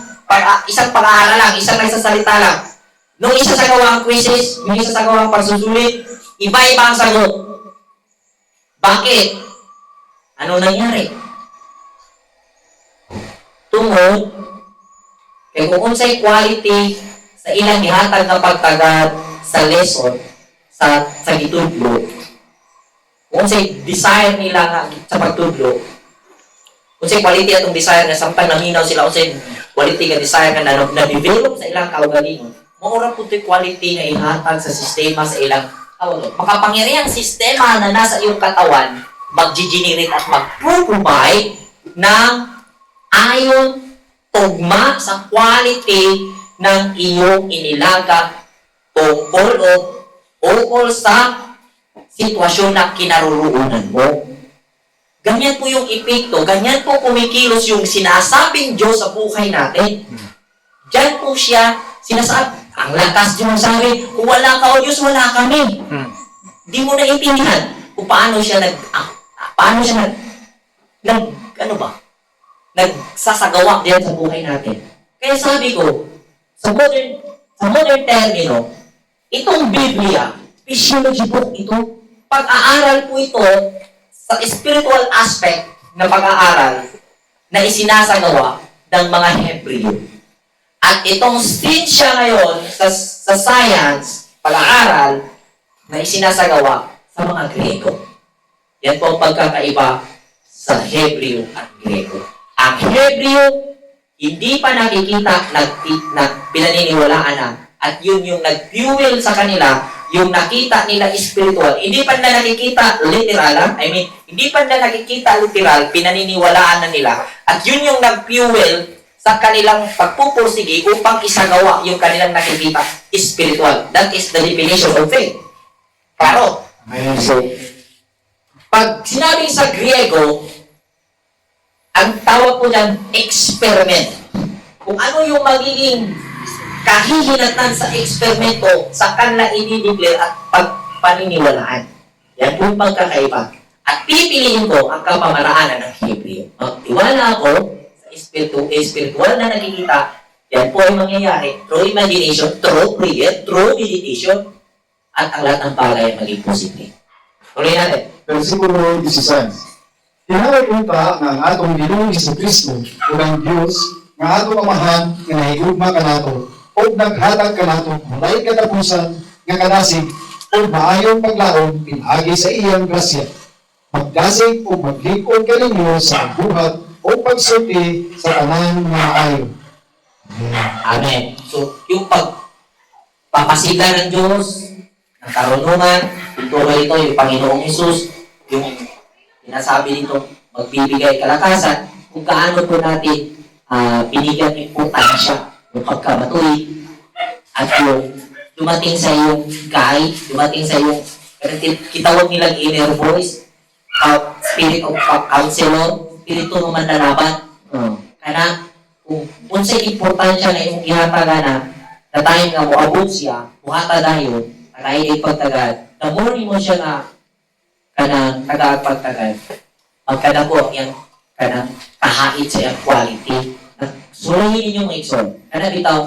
[SPEAKER 1] pag-aaral lang, isang nagsasalita lang. Nung isa sa gawang quizzes, yung isa sa gawang pagsusulit, iba-iba ang sagot. Bakit? Ano nangyari? Tungod, kay kung unsay quality sa ilang gihatag na pagtagad sa lesson, sa gitudlo, kung unsay desire nila nga sa pagtudlo, unsay quality atong desire na samtang naminaw sila, unsay quality nga desire nga na-develop sa ilang kaugalingon, maura po ito'y quality nga ihatag sa sistema sa ilang kaugalingon. Makapangyarihang sistema na nasa iyong katawan, mag-generate at mag-provide ng ayon tugma sa quality ng iyong inilaga tungkol sa sitwasyon na kinaroroonan mo. Ganyan po yung epekto, ganyan po kumikilos yung sinasabing Diyos sa buhay natin. Diyan po siya sinasabi, ang lakas Diyos sabi, kung wala ka o Diyos, wala kami. Di mo naiintindihan kung paano siya nagsasagawa din sa buhay natin. Kaya sabi ko, sa modern termino, itong Biblia, physiology book ito, pag-aaral po ito sa spiritual aspect ng pag-aaral na isinasagawa ng mga Hebreo. At itong sinsya ngayon sa science, pag-aaral, na isinasagawa sa mga Grego. Yan po ang pagkakaiba sa Hebreo at Grego. Ang Hebreo, hindi pa nakikita, pinaniniwalaan na, at yun yung nag-fuel sa kanila, yung nakita nila spiritual. Hindi pa na nakikita literal, hindi pa na nakikita literal, pinaniniwalaan na nila, at yun yung nag-fuel sa kanilang pagpupursige upang isagawa yung kanilang nakikita spiritual. That is the definition of faith. Klaro. So, pag sinabing sa Griego, ang tawag po dyan, experiment. Kung ano yung magiging kahihinatan sa eksperimento sa kanila i-declare at pagpaniniwalaan. Yan po yung pagkakaiba. At pipiliin ko ang kamamaraanan ng Hebreo. Magtiwala ako sa spiritual na nakikita, yan po ay mangyayari through imagination, through prayer, through meditation, at ang lahat ng bagay ay maging positive. Tuloy natin.
[SPEAKER 2] Versikulo 16. Tinawag unta nga ang atong Ginoong Jesucristo o ang Diyos nga atong amahan nga nahigugma kanato o naghatag kanato walay katapusan nga kanasig o maayong paglaom pinagi sa iyang grasya. Magdasig o maglikod kaninyo sa buhat o pagsulti sa tanan nga maayo.
[SPEAKER 1] Amen. So, yung pagpapasigla ng Diyos, ng karunungan, tuloy ito, yung Panginoong Hesus, yung sinasabi dito, magbibigay kalakasan, kung gaano po natin binigyan importansya yung pagkamatuloy at yung dumating sa iyong guide, dumating sa iyong kitawag nilang inner voice, spirit of counselor, spirito ng manlalaban. Kana, kung unsay importansya na imong gihatagan na tayo nga moabot siya, muhata dayon, na tayo ay pagtagad, na more mo siya na kanang tagapagtagad, magkada po yung kanang kahait sa iyang quality. Sulayin ninyong mga iksol. Kana bitaw,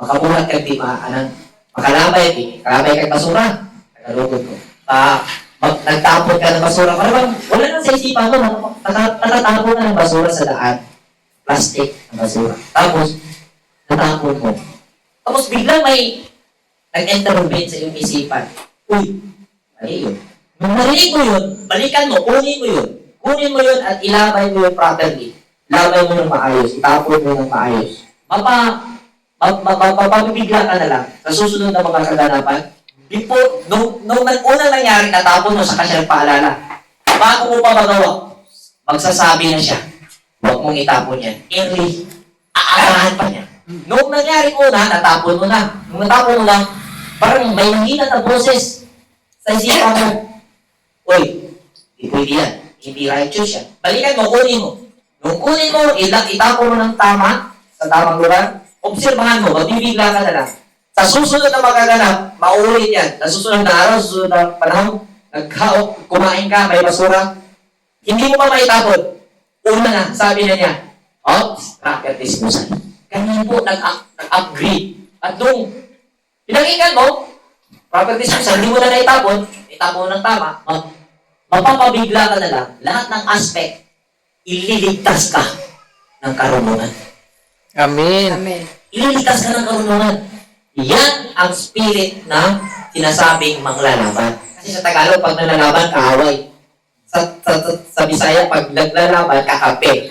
[SPEAKER 1] makabuhat kag di makalabay kag basura. Nagalugod ko. nagtapon ka ng basura, parang wala nang sa isipan mo, natatapon ka ng basura sa daan. Plastic ng basura. Tapos, natapon mo. Tapos biglang may nag-intervene sa iyong isipan. Uy, mali yun. Nung narinig mo yun, balikan mo, kunin mo yun. Kunin mo yun at ilabay mo yun properly. Ilabay mo ng maayos, itapon mo ng maayos. Mapapabigla ka na lang sa susunod na mga kaganapan. Before, nung unang nangyari, natapon mo sa kasyang paalala. Bago mo pa magawa, magsasabi na siya, huwag mong itapon yan. Early, aagahan pa niya. Nung nangyari una, natapon mo na. Nung natapon mo na, parang may mahina na boses sa isipan mo. Uy, hindi pwede yan. Hindi righteous yan. Balikan mo, kunin mo. Nung kunin mo, itapon mo ng tama, sa tamang lugar, obserbahan mo, mabibigla ka na lang. Sa susunod na magaganap, mauulit yan. Sa susunod na araw, sa susunod na panahon, kumain ka, may basura, hindi mo pa maitapon. Una na, sabi na niya, proper disposal. Ganyan po, nag-upgrade. At nung pinakinggan mo, proper disposal, hindi mo na naitapon mo ng tama, mapapabigla ka na lang, lahat ng aspect, ililigtas ka ng karunungan.
[SPEAKER 4] Amen.
[SPEAKER 5] Amen.
[SPEAKER 1] Ililigtas ka ng karunungan. Yan ang spirit na sinasabing manglalaban. Kasi sa Tagalog, pag nalalaban, kaaway. Sa Bisaya, pag naglalaban, kakape.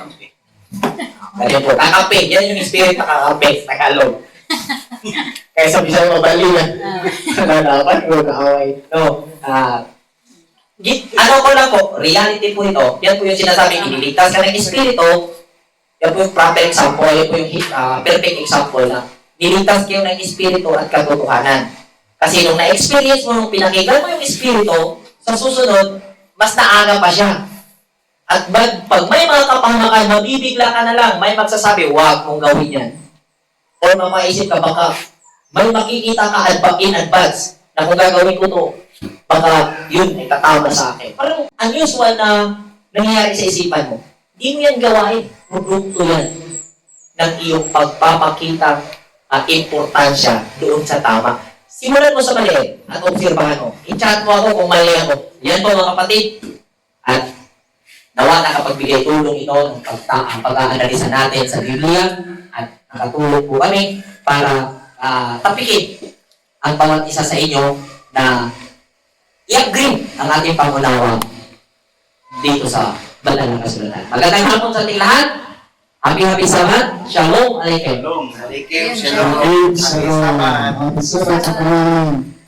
[SPEAKER 1] Ganyan po, kakape. Yan yung spirit na kakape sa Tagalog. Kaya sa Bisaya, mabali yan. Nalalaban, kaaway. No, ano ko lang po, reality po ito, yan po yung sinasabing ililigtas ka ng espiritu, yan po yung proper example, yan po yung perfect example na niligtas kayo ng espiritu at katotohanan. Kasi nung na-experience mo, nung pinakinggan mo yung espiritu, sa susunod, mas naaga pa siya. At pag may mga kapahamakan, mabibigla ka na lang, may magsasabi, wag mong gawin yan. O mapaisip ka, baka may makikita ka in advance na kung gagawin ko to, baka yun ay tatama sa akin. Parang unusual na nangyayari sa isipan mo. Hindi mo yan gawain. Produkto yan ng iyong pagpapakita at importansya doon sa tama. Simulan mo sa mali at obserbahan mo. I-chat mo ako kung mali ako. Yan po mga kapatid. At nawa nakapagbigay tulong ito ng pag-aanalisa natin sa Biblia at nakatulong po kami para tapikin ang bawat isa sa inyo na i-upgrade ang ating pangunawa dito sa banal na kasulatan. Magandang hapon sa ating lahat. Happy Sabbath. Shalom Aleichem.
[SPEAKER 5] Shalom.
[SPEAKER 2] Shalom. Shalom.